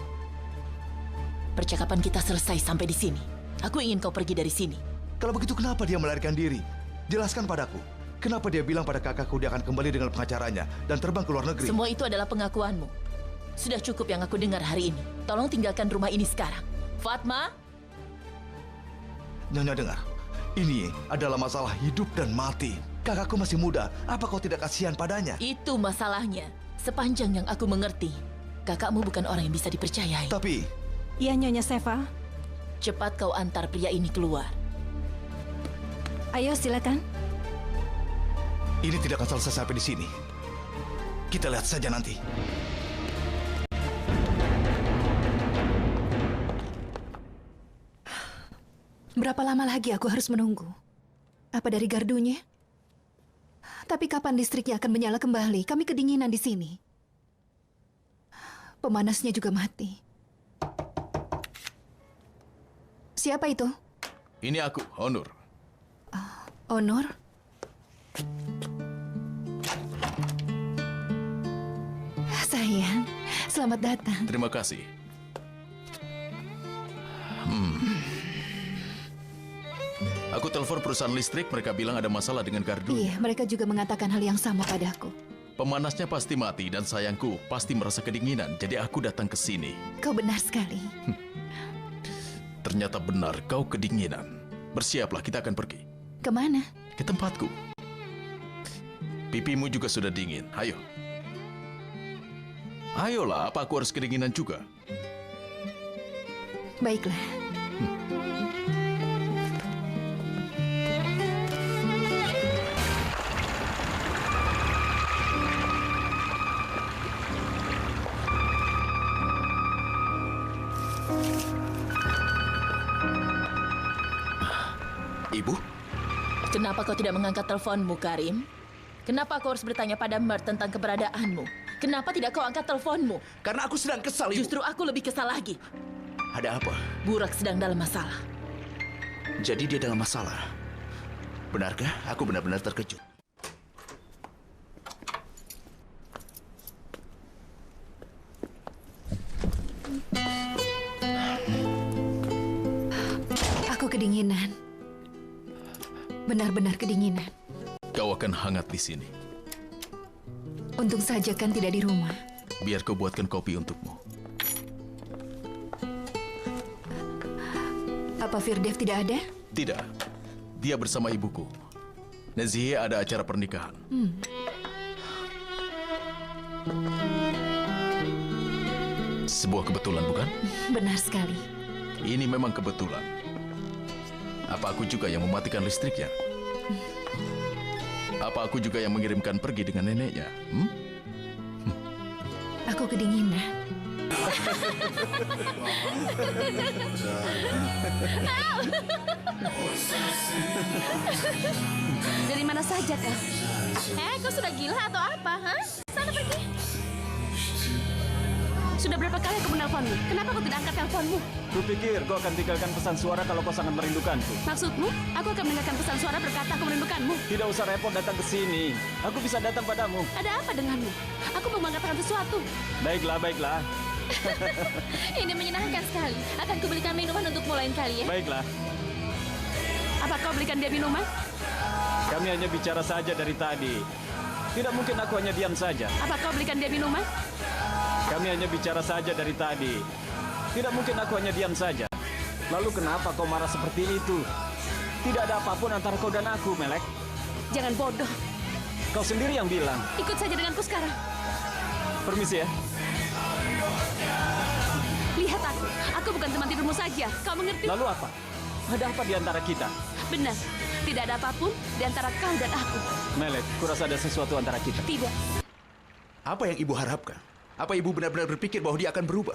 S9: Percakapan kita selesai sampai di sini. Aku ingin kau pergi dari sini.
S6: Kalau begitu kenapa dia melarikan diri? Jelaskan padaku. Kenapa dia bilang pada kakakku dia akan kembali dengan pengacaranya dan terbang ke luar negeri?
S9: Semua itu adalah pengakuanmu. Sudah cukup yang aku dengar hari ini. Tolong tinggalkan rumah ini sekarang. Fatma?
S6: Nyonya dengar, ini adalah masalah hidup dan mati. Kakakku masih muda, apa kau tidak kasihan padanya?
S9: Itu masalahnya. Sepanjang yang aku mengerti, kakakmu bukan orang yang bisa dipercayai.
S6: Tapi...
S5: Iya, Nyonya Seva.
S9: Cepat kau antar pria ini keluar.
S5: Ayo, silakan.
S6: Ini tidak akan selesai sampai di sini. Kita lihat saja nanti.
S2: Berapa lama lagi aku harus menunggu? Apa dari gardunya? Tapi kapan listriknya akan menyala kembali? Kami kedinginan di sini. Pemanasnya juga mati. Siapa itu?
S1: Ini aku, Onur.
S2: Onur? Sayang, selamat datang.
S1: Terima kasih. Aku telepon perusahaan listrik, mereka bilang ada masalah dengan gardunya.
S2: Iya, mereka juga mengatakan hal yang sama padaku.
S1: Pemanasnya pasti mati dan sayangku pasti merasa kedinginan, jadi aku datang ke sini.
S2: Kau benar sekali.
S1: Ternyata benar, kau kedinginan. Bersiaplah, kita akan pergi.
S2: Kemana?
S1: Ke tempatku. Pipimu juga sudah dingin, ayo. Ayolah, apa aku harus kedinginan juga?
S2: Baiklah.
S12: Ibu?
S9: Kenapa kau tidak mengangkat teleponmu, Karim? Kenapa kau harus bertanya pada Mert tentang keberadaanmu? Kenapa tidak kau angkat teleponmu?
S12: Karena aku sedang kesal, Ibu.
S9: Justru aku lebih kesal lagi.
S12: Ada apa?
S9: Burak sedang dalam masalah.
S12: Jadi dia dalam masalah. Benarkah? Aku benar-benar terkejut.
S2: Aku kedinginan. Benar-benar kedinginan.
S1: Kau akan hangat di sini.
S2: Untung saja kan tidak di rumah.
S1: Biar kau buatkan kopi untukmu.
S2: Apa Firdev tidak ada?
S1: Tidak. Dia bersama ibuku. Nezihe ada acara pernikahan. Sebuah kebetulan, bukan?
S2: Benar sekali.
S1: Ini memang kebetulan. Apa aku juga yang mematikan listriknya? Apa aku juga yang mengirimkan pergi dengan neneknya?
S2: Aku kedinginan.
S4: Dari mana saja, Kak? Kau sudah gila atau apa, ha? Sana pergi. Sudah berapa kali aku menelponmu? Kenapa kau tidak angkat teleponmu?
S8: Kupikir kau akan tinggalkan pesan suara kalau kau sangat merindukanku.
S4: Maksudmu? Aku akan meninggalkan pesan suara berkata aku merindukanmu.
S8: Tidak usah repot datang ke sini. Aku bisa datang padamu.
S4: Ada apa denganmu? Aku mau mengatakan sesuatu.
S8: Baiklah, baiklah.
S4: Ini menyenangkan sekali. Akan kubelikan minuman untukmu lain kali ya.
S8: Baiklah.
S4: Apa kau belikan dia minuman?
S8: Kami hanya bicara saja dari tadi. Tidak mungkin aku hanya diam saja.
S4: Apa kau belikan dia minuman?
S8: Kami hanya bicara saja dari tadi. Tidak mungkin aku hanya diam saja. Lalu kenapa kau marah seperti itu? Tidak ada apapun antara kau dan aku, Melek.
S4: Jangan bodoh.
S8: Kau sendiri yang bilang.
S4: Ikut saja denganku sekarang.
S8: Permisi ya.
S4: Lihat aku. Aku bukan teman tidurmu saja. Kau mengerti?
S8: Lalu apa? Ada apa di antara kita?
S4: Benar. Tidak ada apapun di antara kau dan aku.
S8: Melek, kurasa ada sesuatu antara kita.
S4: Tidak.
S12: Apa yang ibu harapkan? Apa ibu benar-benar berpikir bahwa dia akan berubah?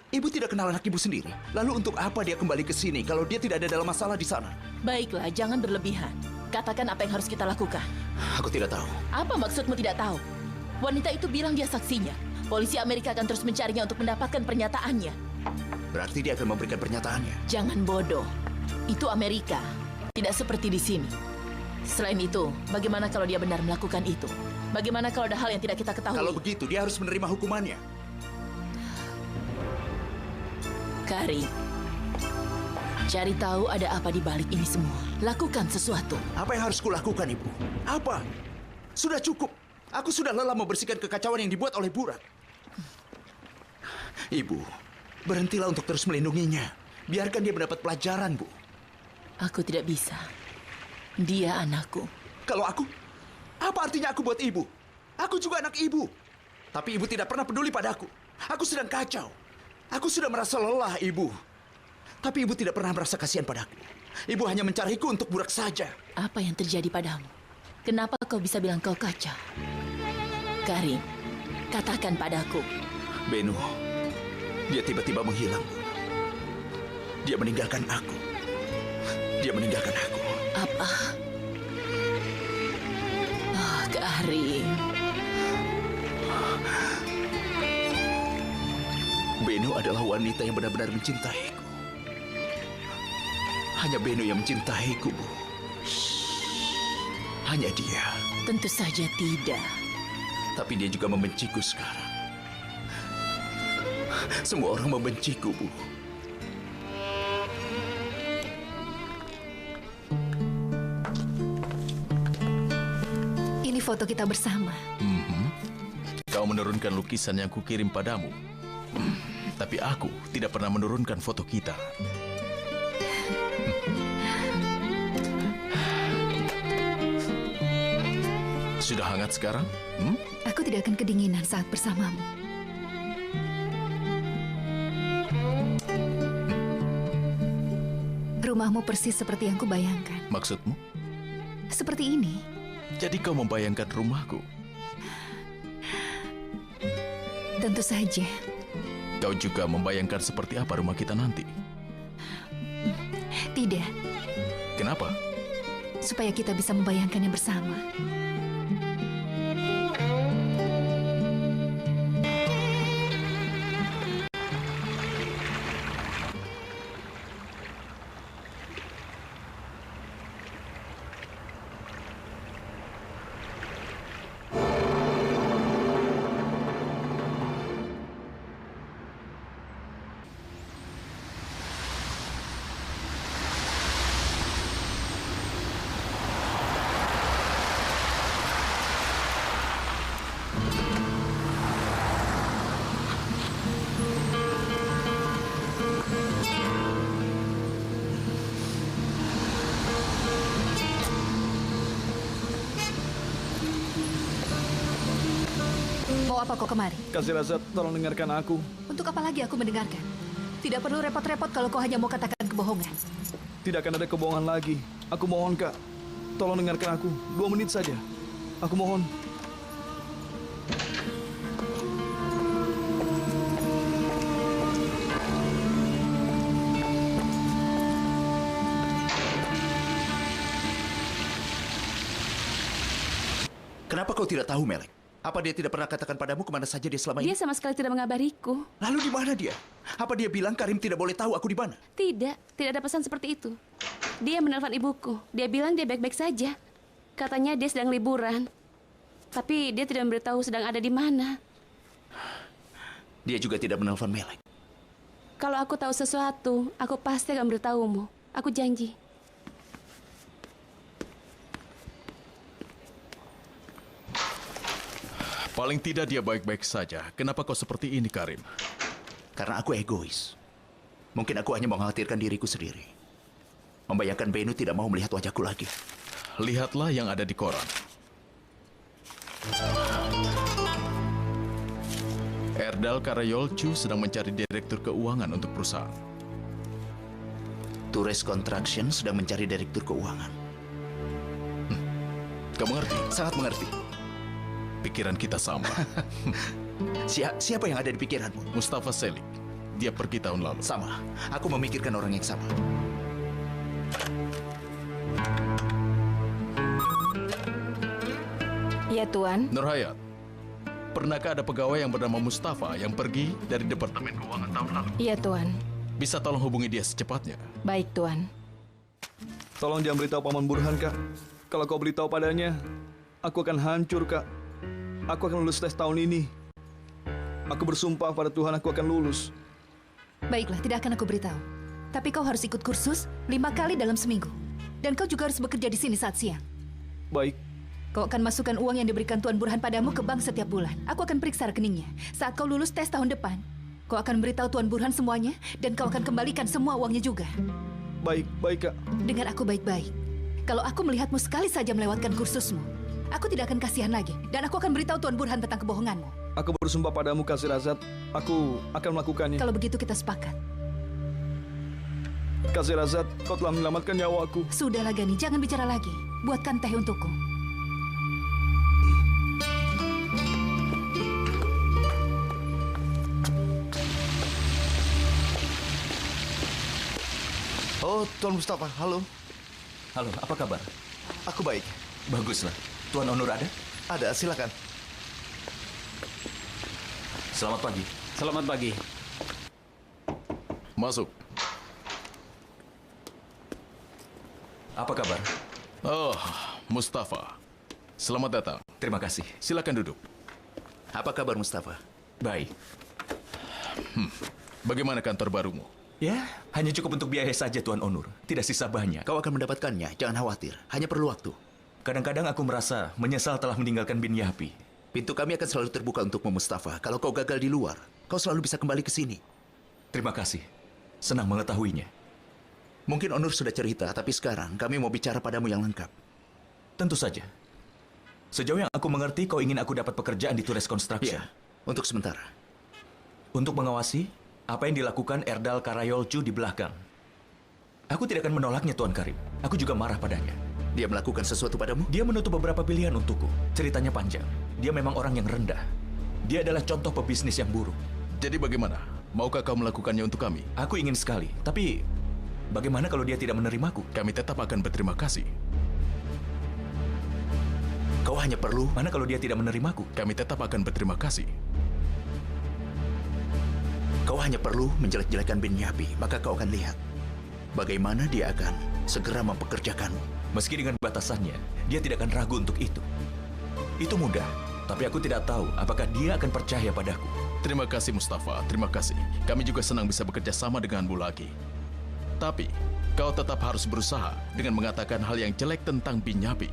S12: Ibu tidak kenal anak ibu sendiri. Lalu untuk apa dia kembali ke sini kalau dia tidak ada dalam masalah di sana?
S9: Baiklah, jangan berlebihan. Katakan apa yang harus kita lakukan.
S12: Aku tidak tahu.
S9: Apa maksudmu tidak tahu? Wanita itu bilang dia saksinya. Polisi Amerika akan terus mencarinya untuk mendapatkan pernyataannya.
S12: Berarti dia akan memberikan pernyataannya.
S9: Jangan bodoh. Itu Amerika. Tidak seperti di sini. Selain itu, bagaimana kalau dia benar melakukan itu? Bagaimana kalau ada hal yang tidak kita ketahui?
S12: Kalau begitu, dia harus menerima hukumannya.
S9: Karim, cari tahu ada apa di balik ini semua. Lakukan sesuatu.
S12: Apa yang harus kulakukan, Ibu? Apa? Sudah cukup. Aku sudah lelah membersihkan kekacauan yang dibuat oleh Burak. Ibu, berhentilah untuk terus melindunginya. Biarkan dia mendapat pelajaran, Bu.
S9: Aku tidak bisa. Dia anakku.
S12: Kalau aku? Apa artinya aku buat ibu? Aku juga anak ibu. Tapi ibu tidak pernah peduli padaku. Aku sedang kacau. Aku sudah merasa lelah, Ibu. Tapi Ibu tidak pernah merasa kasihan padaku. Ibu hanya mencariku untuk Burak saja.
S9: Apa yang terjadi padamu? Kenapa kau bisa bilang kau kacau? Karim, katakan padaku.
S12: Benu, dia tiba-tiba menghilang. Dia meninggalkan aku. Dia meninggalkan aku.
S9: Apa? Oh, Karim.
S12: Benu adalah wanita yang benar-benar mencintaiku. Hanya Benu yang mencintaiku, Bu. Hanya dia.
S9: Tentu saja tidak.
S12: Tapi dia juga membenciku sekarang. Semua orang membenciku, Bu.
S2: foto kita bersama.
S1: Kau menurunkan lukisan yang kukirim padamu. Tapi aku tidak pernah menurunkan foto kita. Sudah hangat sekarang?
S2: Aku tidak akan kedinginan saat bersamamu. Rumahmu persis seperti yang kubayangkan.
S1: Maksudmu?
S2: Seperti ini.
S1: Jadi kau membayangkan rumahku?
S2: Tentu saja.
S1: Kau juga membayangkan seperti apa rumah kita nanti?
S2: Tidak.
S1: Kenapa?
S2: Supaya kita bisa membayangkannya bersama. Mau apa kau kemari?
S7: Kasih Razat, tolong dengarkan aku.
S2: Untuk apa lagi aku mendengarkan? Tidak perlu repot-repot kalau kau hanya mau katakan kebohongan.
S7: Tidak akan ada kebohongan lagi. Aku mohon, Kak. Tolong dengarkan aku. 2 menit saja. Aku mohon.
S12: Kenapa kau tidak tahu, Melek? Apa dia tidak pernah katakan padamu kemana saja dia selama ini?
S4: Dia sama sekali tidak mengabariku.
S12: Lalu di mana dia? Apa dia bilang Karim tidak boleh tahu aku di mana?
S4: Tidak ada pesan seperti itu. Dia menelpon ibuku. Dia bilang dia baik-baik saja. Katanya dia sedang liburan. Tapi dia tidak memberitahu sedang ada di mana.
S12: Dia juga tidak menelpon Melek.
S4: Kalau aku tahu sesuatu, aku pasti akan memberitahumu. Aku janji.
S1: Paling tidak dia baik-baik saja. Kenapa kau seperti ini, Karim?
S12: Karena aku egois. Mungkin aku hanya mengkhawatirkan diriku sendiri. Membayangkan Benu tidak mau melihat wajahku lagi.
S1: Lihatlah yang ada di koran. Erdal Karayolcu sedang mencari direktur keuangan untuk perusahaan.
S12: Tures Construction sedang mencari direktur keuangan.
S1: Kamu mengerti?
S12: Sangat mengerti.
S1: Pikiran kita sama.
S12: Siapa yang ada di pikiranmu?
S1: Mustafa Selik. Dia pergi tahun lalu.
S12: Sama. Aku memikirkan orang yang sama.
S2: Ya, Tuan.
S1: Nurhayat, pernahkah ada pegawai yang bernama Mustafa yang pergi dari Departemen Keuangan tahun lalu?
S2: Iya, Tuan.
S1: Bisa tolong hubungi dia secepatnya?
S2: Baik, Tuan.
S7: Tolong jangan beritahu Paman Burhan, Kak. Kalau kau beritahu padanya, aku akan hancur, Kak. Aku akan lulus tes tahun ini. Aku bersumpah pada Tuhan aku akan lulus.
S2: Baiklah, tidak akan aku beritahu. Tapi kau harus ikut kursus 5 kali dalam seminggu. Dan kau juga harus bekerja di sini saat siang.
S7: Baik.
S2: Kau akan masukkan uang yang diberikan Tuan Burhan padamu ke bank setiap bulan. Aku akan periksa rekeningnya. Saat kau lulus tes tahun depan, kau akan beritahu Tuan Burhan semuanya dan kau akan kembalikan semua uangnya juga.
S7: Baik, Kak.
S2: Dengar aku baik-baik. Kalau aku melihatmu sekali saja melewatkan kursusmu, aku tidak akan kasihan lagi dan aku akan beritahu Tuan Burhan tentang kebohonganmu.
S7: Aku bersumpah padamu, Kasih Razat. Aku akan melakukannya.
S2: Kalau begitu kita sepakat.
S7: Kasih Razat, kau telah menyelamatkan nyawaku.
S2: Sudahlah, Gani. Jangan bicara lagi. Buatkan teh untukku.
S6: Oh, Tuan Mustafa, halo.
S12: Halo, apa kabar?
S6: Aku baik.
S12: Baguslah. Tuan Onur ada?
S6: Ada, silakan.
S12: Selamat pagi.
S8: Selamat pagi.
S1: Masuk.
S12: Apa kabar?
S1: Oh, Mustafa. Selamat datang.
S12: Terima kasih.
S1: Silakan duduk.
S12: Apa kabar, Mustafa? Baik.
S1: Bagaimana kantor barumu?
S12: Ya, hanya cukup untuk biaya saja, Tuan Onur. Tidak sisa banyak. Kau akan mendapatkannya, jangan khawatir. Hanya perlu waktu.
S11: Kadang-kadang aku merasa menyesal telah meninggalkan Bin Yapi.
S12: Pintu kami akan selalu terbuka untukmu, Mustafa. Kalau kau gagal di luar, kau selalu bisa kembali ke sini.
S11: Terima kasih. Senang mengetahuinya.
S12: Mungkin Onur sudah cerita, tapi sekarang kami mau bicara padamu yang lengkap.
S11: Tentu saja. Sejauh yang aku mengerti, kau ingin aku dapat pekerjaan di Tures Construction.
S12: Iya, untuk sementara.
S11: Untuk mengawasi apa yang dilakukan Erdal Karayolcu di belakang. Aku tidak akan menolaknya, Tuan Karim. Aku juga marah padanya.
S12: Dia melakukan sesuatu padamu?
S11: Dia menutup beberapa pilihan untukku. Ceritanya panjang. Dia memang orang yang rendah. Dia adalah contoh pebisnis yang buruk.
S1: Jadi bagaimana? Maukah kau melakukannya untuk kami?
S11: Aku ingin sekali. Tapi bagaimana kalau dia tidak menerimaku?
S1: Kami tetap akan berterima kasih.
S12: Kau hanya perlu...
S11: Mana kalau dia tidak menerimaku?
S1: Kami tetap akan berterima kasih.
S12: Kau hanya perlu menjelek-jelekan Bin Yapi, maka kau akan lihat bagaimana dia akan segera mempekerjakanmu.
S11: Meski dengan batasannya, dia tidak akan ragu untuk itu. Itu mudah, tapi aku tidak tahu apakah dia akan percaya padaku.
S1: Terima kasih Mustafa, terima kasih. Kami juga senang bisa bekerja sama denganmu lagi. Tapi, kau tetap harus berusaha dengan mengatakan hal yang jelek tentang Bin Yapi.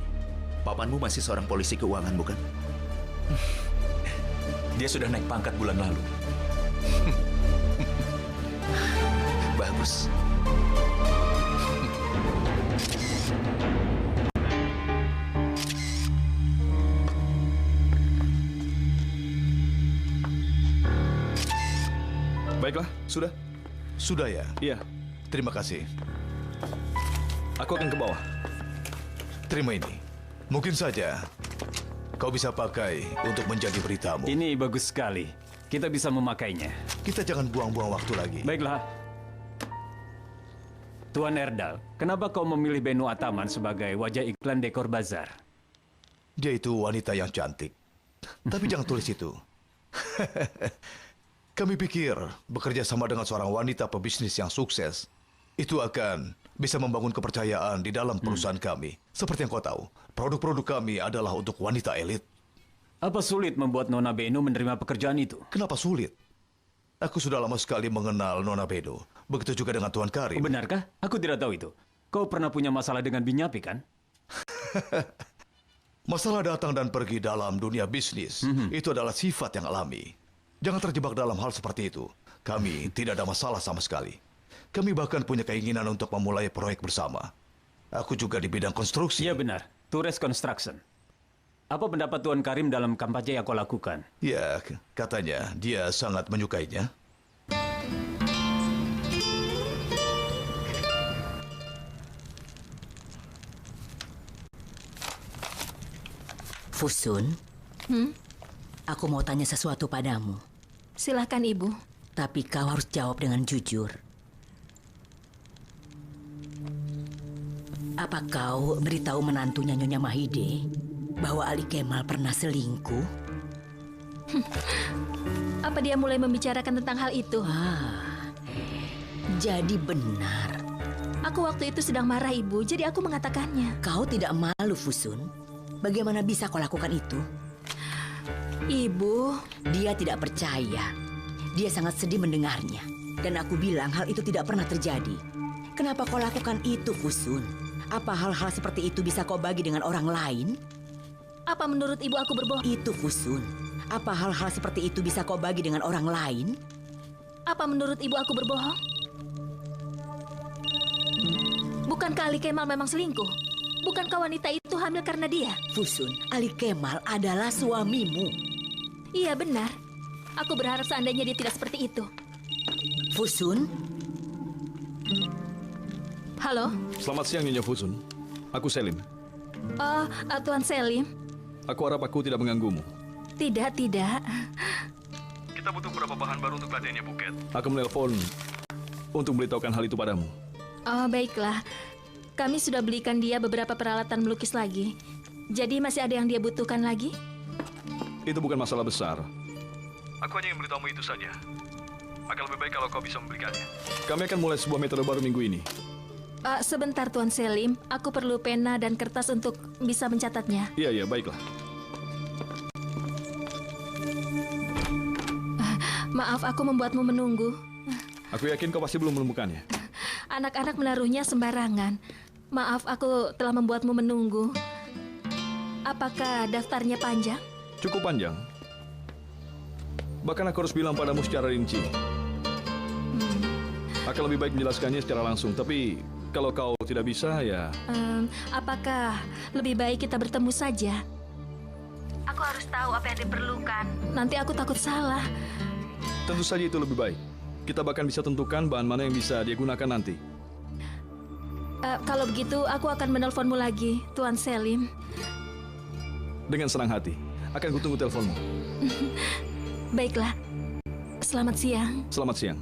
S12: Papanmu masih seorang polisi keuangan, bukan?
S11: Dia sudah naik pangkat bulan lalu.
S12: Bagus.
S7: Baiklah, sudah.
S6: Sudah ya?
S7: Iya.
S6: Terima kasih.
S7: Aku akan ke bawah.
S6: Terima ini. Mungkin saja kau bisa pakai untuk menjadi beritamu.
S8: Ini bagus sekali. Kita bisa memakainya.
S6: Kita jangan buang-buang waktu lagi.
S8: Baiklah. Tuan Erdal, kenapa kau memilih Benu Ataman sebagai wajah iklan dekor bazar?
S6: Dia itu wanita yang cantik. Tapi jangan tulis itu. Kami pikir bekerja sama dengan seorang wanita pebisnis yang sukses itu akan bisa membangun kepercayaan di dalam perusahaan kami. Seperti yang kau tahu, produk-produk kami adalah untuk wanita elit.
S8: Apa sulit membuat Nona Benu menerima pekerjaan itu?
S6: Kenapa sulit? Aku sudah lama sekali mengenal Nona Benu. Begitu juga dengan Tuan Karim.
S8: Benarkah? Aku tidak tahu itu. Kau pernah punya masalah dengan Bin Yapi, kan?
S6: Masalah datang dan pergi dalam dunia bisnis itu adalah sifat yang alami. Jangan terjebak dalam hal seperti itu. Kami tidak ada masalah sama sekali. Kami bahkan punya keinginan untuk memulai proyek bersama. Aku juga di bidang konstruksi.
S8: Iya benar, Tures Construction. Apa pendapat Tuan Karim dalam kampanye yang kau lakukan?
S6: Ya, katanya dia sangat menyukainya.
S19: Fusun, aku mau tanya sesuatu padamu.
S5: Silahkan, Ibu.
S19: Tapi kau harus jawab dengan jujur. Apa kau beritahu menantunya Nyonya Mahide bahwa Ali Kemal pernah selingkuh?
S5: Apa dia mulai membicarakan tentang hal itu?
S19: Jadi benar.
S5: Aku waktu itu sedang marah, Ibu, jadi aku mengatakannya.
S19: Kau tidak malu, Fusun? Bagaimana bisa kau lakukan itu?
S5: Ibu,
S19: dia tidak percaya. Dia sangat sedih mendengarnya. Dan aku bilang hal itu tidak pernah terjadi. Kenapa kau lakukan itu, Fusun? Apa hal-hal seperti itu bisa kau bagi dengan orang lain?
S5: Apa menurut Ibu aku berbohong?
S19: Itu, Fusun. Apa hal-hal seperti itu bisa kau bagi dengan orang lain?
S5: Apa menurut Ibu aku berbohong? Bukankah Ali Kemal memang selingkuh? Bukankah wanita itu hamil karena dia?
S19: Fusun, Ali Kemal adalah suamimu.
S5: Iya, benar. Aku berharap seandainya dia tidak seperti itu.
S19: Fusun?
S5: Halo?
S7: Selamat siang, Nyonya Fusun. Aku Selim.
S5: Tuan Selim.
S7: Aku harap aku tidak mengganggumu.
S5: Tidak.
S7: Kita butuh beberapa bahan baru untuk pelatihannya Buket. Aku menelpon untuk memberitahukan hal itu padamu.
S5: Oh, baiklah. Kami sudah belikan dia beberapa peralatan melukis lagi. Jadi masih ada yang dia butuhkan lagi?
S7: Itu bukan masalah besar. Aku hanya ingin memberitahumu itu saja. Akan lebih baik kalau kau bisa membelikannya. Kami akan mulai sebuah metode baru minggu ini.
S5: Sebentar, Tuan Selim. Aku perlu pena dan kertas untuk bisa mencatatnya.
S7: Iya, baiklah.
S5: Maaf, aku membuatmu menunggu.
S7: Aku yakin kau pasti belum menemukannya.
S5: Anak-anak menaruhnya sembarangan. Maaf, aku telah membuatmu menunggu. Apakah daftarnya panjang?
S7: Cukup panjang. Bahkan aku harus bilang padamu secara rinci. Akan lebih baik menjelaskannya secara langsung. Tapi kalau kau tidak bisa, ya...
S5: Apakah lebih baik kita bertemu saja? Aku harus tahu apa yang diperlukan. Nanti aku takut salah.
S7: Tentu saja itu lebih baik. Kita bahkan bisa tentukan bahan mana yang bisa dia gunakan nanti.
S5: Kalau begitu, aku akan menelponmu lagi, Tuan Selim.
S7: Dengan senang hati. Akan kutunggu teleponmu.
S5: Baiklah. Selamat siang.
S7: Selamat siang.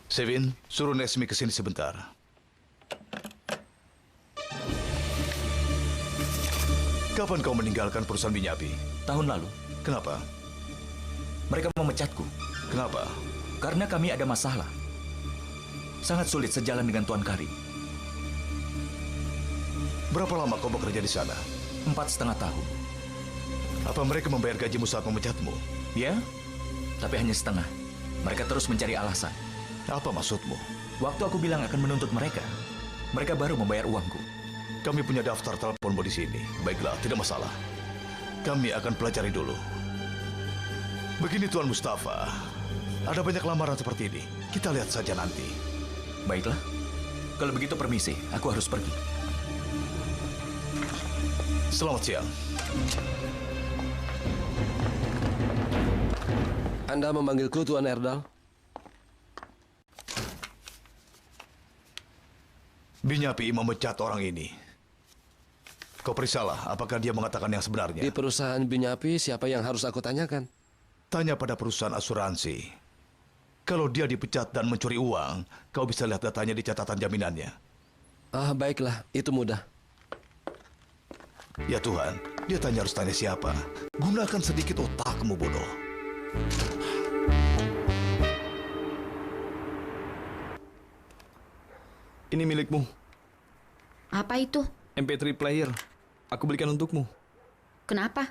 S6: Sevin, suruh Nesmi ke sini sebentar. Kapan kau meninggalkan perusahaan Binyapi?
S11: Tahun lalu.
S6: Kenapa?
S11: Mereka memecatku.
S6: Kenapa?
S11: Karena kami ada masalah. Sangat sulit sejalan dengan Tuan Karim.
S6: Berapa lama kau bekerja di sana?
S11: 4,5 tahun.
S6: Apa mereka membayar gajimu saat memecatmu?
S11: Ya, tapi hanya setengah. Mereka terus mencari alasan.
S6: Apa maksudmu?
S11: Waktu aku bilang akan menuntut mereka, mereka baru membayar uangku.
S6: Kami punya daftar teleponmu di sini. Baiklah, tidak masalah. Kami akan pelajari dulu. Begini Tuan Mustafa, ada banyak lamaran seperti ini. Kita lihat saja nanti.
S11: Baiklah. Kalau begitu permisi, aku harus pergi.
S6: Selamat siang.
S14: Anda memanggilku Tuan Erdal?
S6: Binyapi memecat orang ini. Kau periksalah apakah dia mengatakan yang sebenarnya.
S14: Di perusahaan Binyapi, siapa yang harus aku tanyakan?
S6: Tanya pada perusahaan asuransi. Kalau dia dipecat dan mencuri uang, kau bisa lihat datanya di catatan jaminannya.
S14: Ah, baiklah, itu mudah.
S6: Ya Tuhan, dia tanya harus tanya siapa. Gunakan sedikit otakmu, bodoh.
S7: Ini milikmu.
S20: Apa itu?
S7: MP3 player. Aku belikan untukmu.
S20: Kenapa?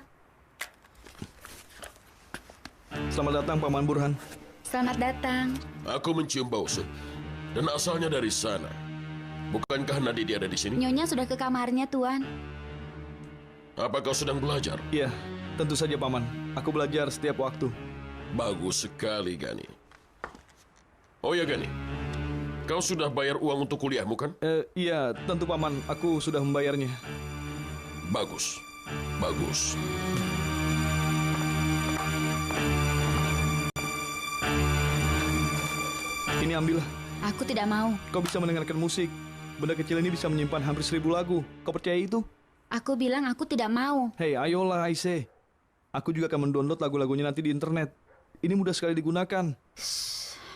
S7: Selamat datang, Paman Burhan.
S20: Selamat datang.
S10: Aku mencium bau sup. Dan asalnya dari sana. Bukankah Nadidi ada di sini?
S20: Nyonya sudah ke kamarnya, Tuan.
S10: Apa kau sedang belajar?
S7: Iya, tentu saja, Paman. Aku belajar setiap waktu.
S10: Bagus sekali, Gani. Oh ya, Gani. Kau sudah bayar uang untuk kuliahmu, kan?
S7: Iya, tentu, Paman. Aku sudah membayarnya.
S10: Bagus. Bagus.
S7: Ini ambillah.
S20: Aku tidak mau.
S7: Kau bisa mendengarkan musik. Benda kecil ini bisa menyimpan hampir 1000 lagu. Kau percaya itu?
S20: Aku bilang aku tidak mau.
S7: Hei, ayolah, Aisyah. Aku juga akan mendownload lagu-lagunya nanti di internet. Ini mudah sekali digunakan.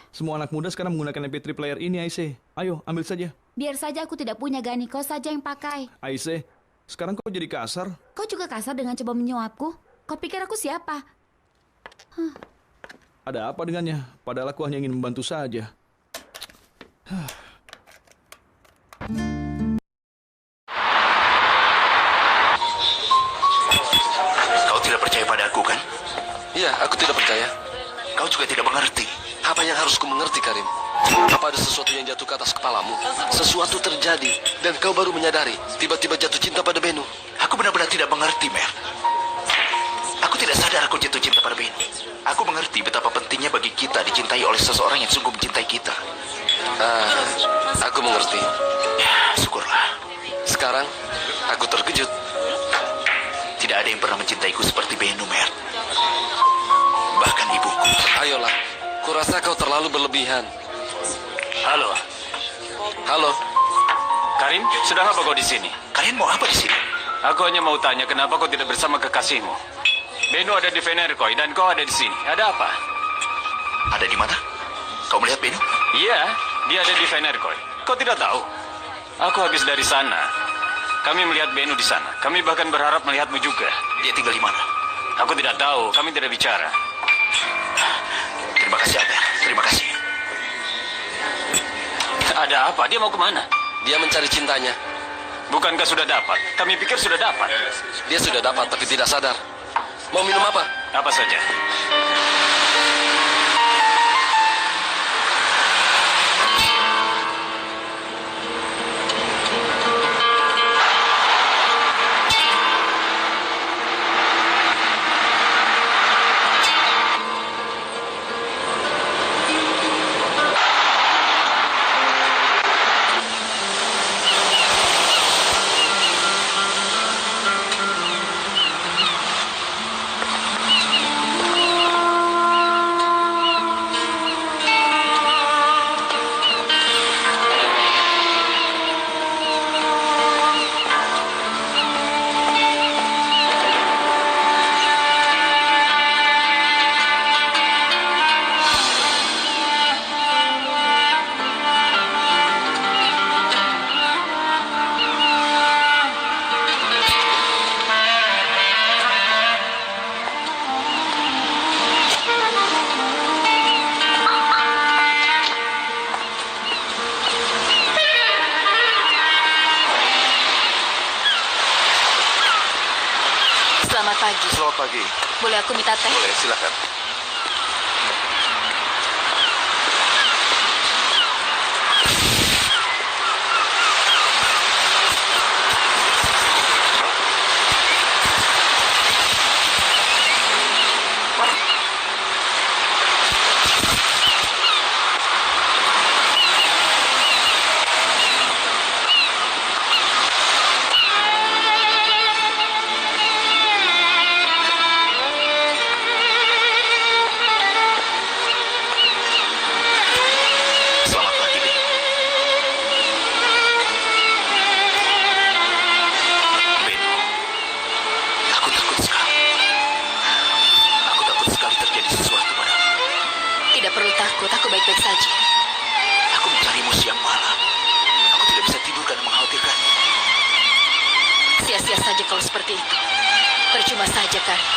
S7: Semua anak muda sekarang menggunakan MP3 player ini, Aisyah. Ayo, ambil saja.
S20: Biar saja aku tidak punya, Gani. Kau saja yang pakai.
S7: Aisyah, sekarang kau jadi kasar.
S20: Kau juga kasar dengan coba menyuapku. Kau pikir aku siapa?
S7: Ada apa dengannya? Padahal aku hanya ingin membantu saja.
S12: Kau tidak percaya padaku, kan?
S14: Iya, aku tidak percaya.
S12: Kau juga tidak mengerti.
S14: Apa yang harus ku mengerti, Karim? Apa ada sesuatu yang jatuh ke atas kepalamu? Sesuatu terjadi, dan kau baru menyadari. Tiba-tiba jatuh cinta pada Benu.
S12: Aku benar-benar tidak mengerti, Mer. Aku tidak sadar aku jatuh cinta pada Benu. Aku mengerti betapa pentingnya bagi kita dicintai oleh seseorang yang sungguh mencintai kita.
S14: Aku mengerti.
S12: Ya, syukurlah.
S14: Sekarang, aku terkejut.
S12: Tidak ada yang pernah mencintaiku seperti Benu, Mer. Bahkan ibuku.
S14: Ayolah, kurasa kau terlalu berlebihan.
S8: Halo.
S14: Halo.
S8: Karim, sedang apa kau di sini?
S12: Kalian mau apa di sini?
S8: Aku hanya mau tanya kenapa kau tidak bersama kekasihmu. Benu ada di Venerkoi dan kau ada di sini. Ada apa?
S12: Ada di mana? Kau melihat Benu?
S8: Iya, dia ada di Venerkoi. Kau tidak tahu? Aku habis dari sana. Kami melihat Benu di sana. Kami bahkan berharap melihatmu juga.
S12: Dia tinggal di mana?
S8: Aku tidak tahu. Kami tidak bicara.
S12: Terima kasih, Albert. Terima kasih.
S8: Ada apa? Dia mau kemana?
S14: Dia mencari cintanya.
S8: Bukankah sudah dapat? Kami pikir sudah dapat.
S14: Dia sudah dapat, tapi tidak sadar. Mau minum apa?
S8: Apa saja.
S12: pagi.
S9: Boleh aku minta teh?
S12: Boleh, silakan. Selamat pagi, Ben. Ben, aku takut sekali. Aku takut sekali terjadi sesuatu padamu.
S9: Tidak perlu takut, aku baik-baik saja.
S12: Aku mencarimu siang malam. Aku tidak bisa tidur karena mengkhawatirkanmu.
S9: Sia-sia saja kalau seperti itu. Percuma saja, Karim.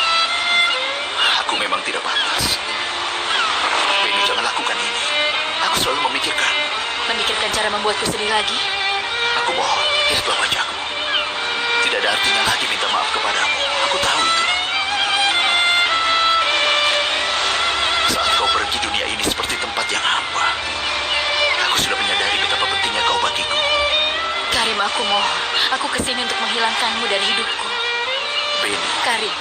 S12: Aku memang tidak pantas. Benu, jangan lakukan ini. Aku selalu memikirkan.
S9: Memikirkan cara membuatku sedih lagi?
S12: Aku mohon, lihatlah wajahku. Tidak ada artinya lagi minta maaf kepadamu. Aku tahu itu. Saat kau pergi, dunia ini seperti tempat yang hampa. Aku sudah menyadari betapa pentingnya kau bagiku.
S9: Karim, aku mohon. Aku kesini untuk menghilangkanmu dari hidupku.
S12: Benu.
S9: Karim,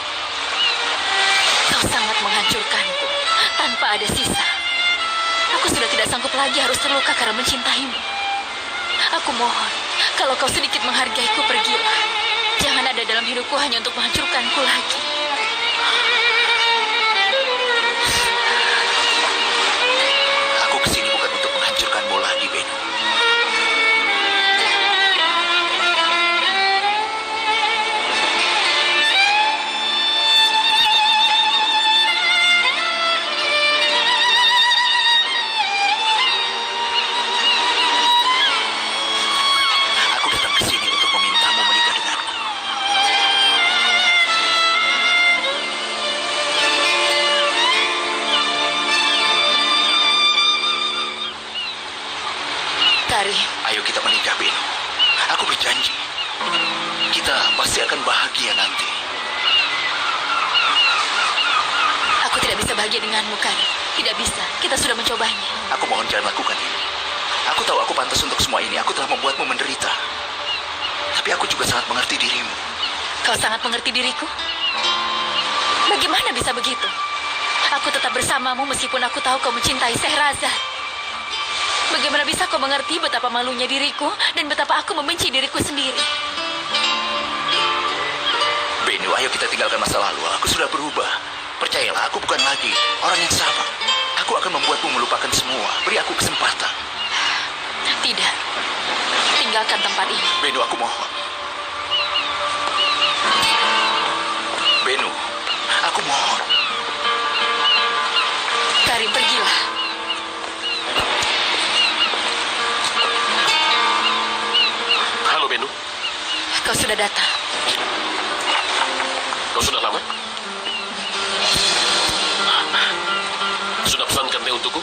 S9: kau sangat menghancurkanku tanpa ada sisa. Aku sudah tidak sanggup lagi harus terluka karena mencintaimu. Aku mohon, kalau kau sedikit menghargaiku, pergilah. Jangan ada dalam hidupku hanya untuk menghancurkanku lagi.
S12: Aku kesini bukan untuk menghancurkanmu lagi, Benu. Aku datang ke sini untuk memintamu menikah denganku.
S9: Karim,
S12: Ayo kita menikah, Benu. Aku berjanji. Kita pasti akan bahagia nanti.
S9: aku tidak bisa bahagia denganmu, Karim. Tidak bisa, kita sudah mencobanya.
S12: Aku mohon jangan lakukan ini. Aku tahu aku pantas untuk semua ini. Aku telah membuatmu menderita. Tapi aku juga sangat mengerti dirimu.
S9: Kau sangat mengerti diriku? Bagaimana bisa begitu? Aku tetap bersamamu meskipun aku tahu kau mencintai Sehraza. Bagaimana bisa kau mengerti betapa malunya diriku dan betapa aku membenci diriku sendiri?
S12: Benu, ayo kita tinggalkan masa lalu. Aku sudah berubah. Percayalah, aku bukan lagi orang yang sama. Aku akan membuatmu melupakan semua. Beri aku kesempatan.
S9: Tidak. Tinggalkan tempat ini.
S12: Benu, aku mohon. Benu, aku mohon.
S9: Karim, pergilah.
S10: Halo, Benu.
S9: Kau sudah datang.
S10: Kau sudah lama? Sudah pesankan teh untukku?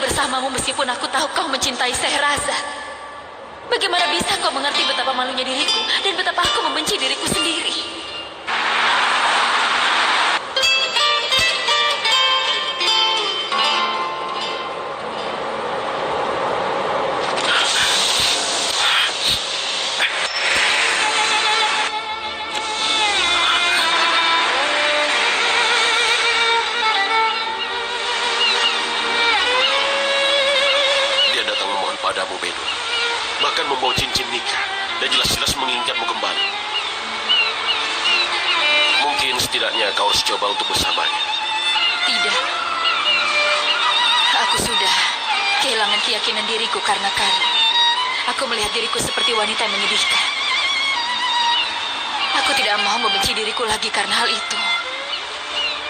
S9: Bersamamu meskipun aku tahu kau mencintai Sehraza. Bagaimana bisa kau mengerti betapa malunya diriku dan betapa aku membenci diriku sendiri?
S10: dan jelas-jelas menginginkanmu kembali. Mungkin setidaknya kau harus coba untuk bersamanya.
S9: Tidak. Aku sudah kehilangan keyakinan diriku karena Karim. Aku melihat diriku seperti wanita yang menyedihkan. Aku tidak mau membenci diriku lagi karena hal itu.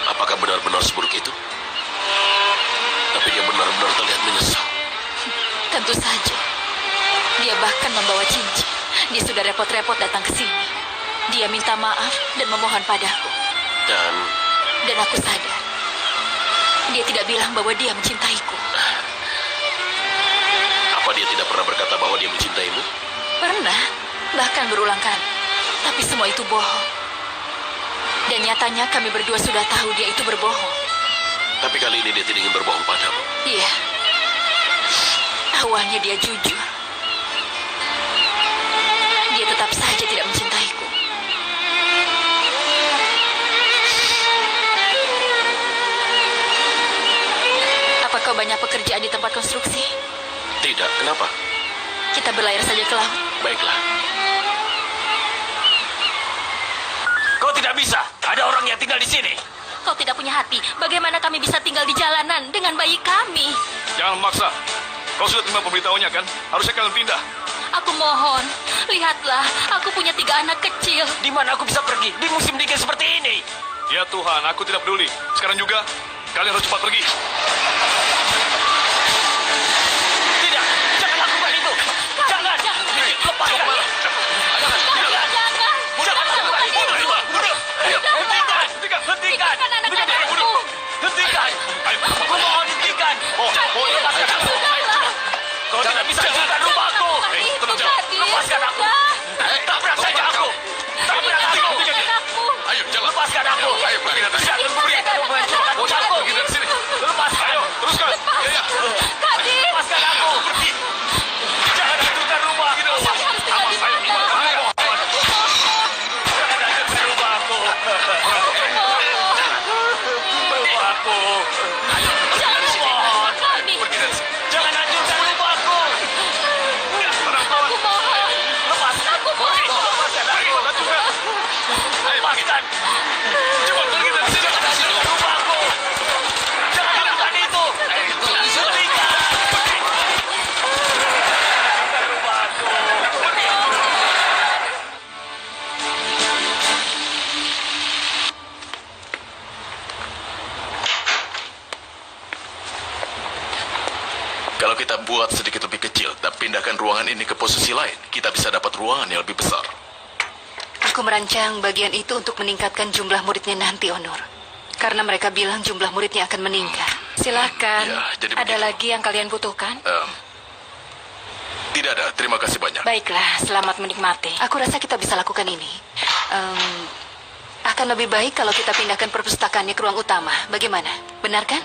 S10: Apakah benar-benar seburuk itu? Tapi dia benar-benar terlihat menyesal.
S9: Tentu saja. Dia bahkan membawa cincin. Dia sudah repot-repot datang ke sini. Dia minta maaf dan memohon padaku. Dan aku sadar. Dia tidak bilang bahwa dia mencintaiku.
S10: Apa dia tidak pernah berkata bahwa dia mencintaimu?
S9: Pernah, bahkan berulang kali. Tapi semua itu bohong. Dan nyatanya kami berdua sudah tahu dia itu berbohong.
S10: Tapi kali ini dia tidak ingin berbohong padamu.
S9: Iya. Awalnya dia jujur. Dia tetap saja tidak mencintaiku. Apa kau banyak pekerjaan di tempat konstruksi?
S10: Tidak, kenapa?
S9: Kita berlayar saja ke laut.
S10: Baiklah.
S11: Kau tidak bisa. Ada orang yang tinggal di sini.
S9: Kau tidak punya hati. Bagaimana kami bisa tinggal di jalanan dengan bayi kami?
S7: Jangan memaksa. Kau sudah terima pemberitahuannya kan? Harusnya kalian pindah.
S9: Aku mohon, lihatlah, aku punya 3 anak kecil.
S11: Di mana aku bisa pergi di musim dingin seperti ini?
S7: Ya Tuhan, aku tidak peduli. Sekarang juga, kalian harus cepat pergi.
S11: Tidak, jangan lakukan itu. Jangan. Lepaskan. Jangan lakukan itu. Hentikan. Hentikan. Aku mohon hentikan. Lepaskan aku. Kau tidak bisa hentikan rumahku. Lepaskan aku. Tabrak saja aku. Tabrak aku.
S10: Ayo, jangan.
S11: Lepaskan aku.
S10: Ayo, pergi dari sini.
S11: Jangan memberikan aku.
S10: Pergi dari sini.
S11: Lepaskan.
S10: Ayo, teruskan. Ya.
S11: Lepaskan aku. Jangan hancurkan rumah.
S1: Kalau kita buat sedikit lebih kecil dan pindahkan ruangan ini ke posisi lain, kita bisa dapat ruangan yang lebih besar.
S9: Aku merancang bagian itu untuk meningkatkan jumlah muridnya nanti, Onur. Karena mereka bilang jumlah muridnya akan meningkat. Silakan.
S1: Ya, jadi
S9: ada
S1: begini.
S9: lagi yang kalian butuhkan?
S1: Tidak ada, terima kasih banyak.
S9: Baiklah, selamat menikmati. Aku rasa kita bisa lakukan ini. Akan lebih baik kalau kita pindahkan perpustakaannya ke ruang utama. Bagaimana? Benar kan?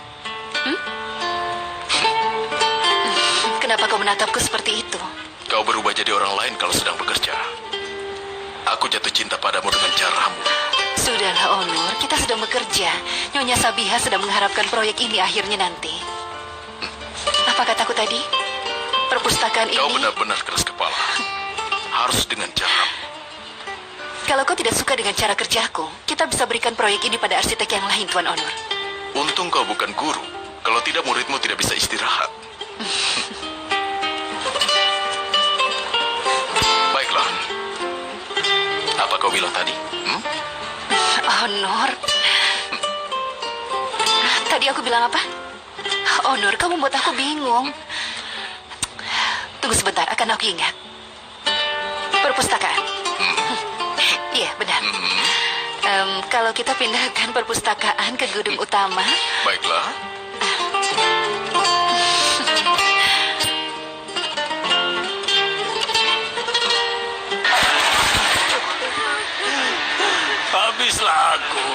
S9: Kenapa kau menatapku seperti itu?
S1: Kau berubah jadi orang lain kalau sedang bekerja. Aku jatuh cinta padamu dengan caramu.
S9: Sudahlah, Onur. Kita sedang bekerja. Nyonya Sabiha sedang mengharapkan proyek ini akhirnya nanti. Apa kataku tadi? Perpustakaan
S1: Kau
S9: ini...
S1: benar-benar keras kepala. Harus dengan caramu.
S9: Kalau kau tidak suka dengan cara kerjaku, kita bisa berikan proyek ini pada arsitek yang lain, Tuan Onur.
S1: Untung kau bukan guru. Kalau tidak, muridmu tidak bisa istirahat. Baiklah. Apa kau bilang tadi?
S9: Onur. Tadi aku bilang apa? Onur, kamu membuat aku bingung. Tunggu sebentar, akan aku ingat. Perpustakaan. Iya, benar. Kalau kita pindahkan perpustakaan ke gedung utama...
S1: Baiklah.
S11: Habislah aku.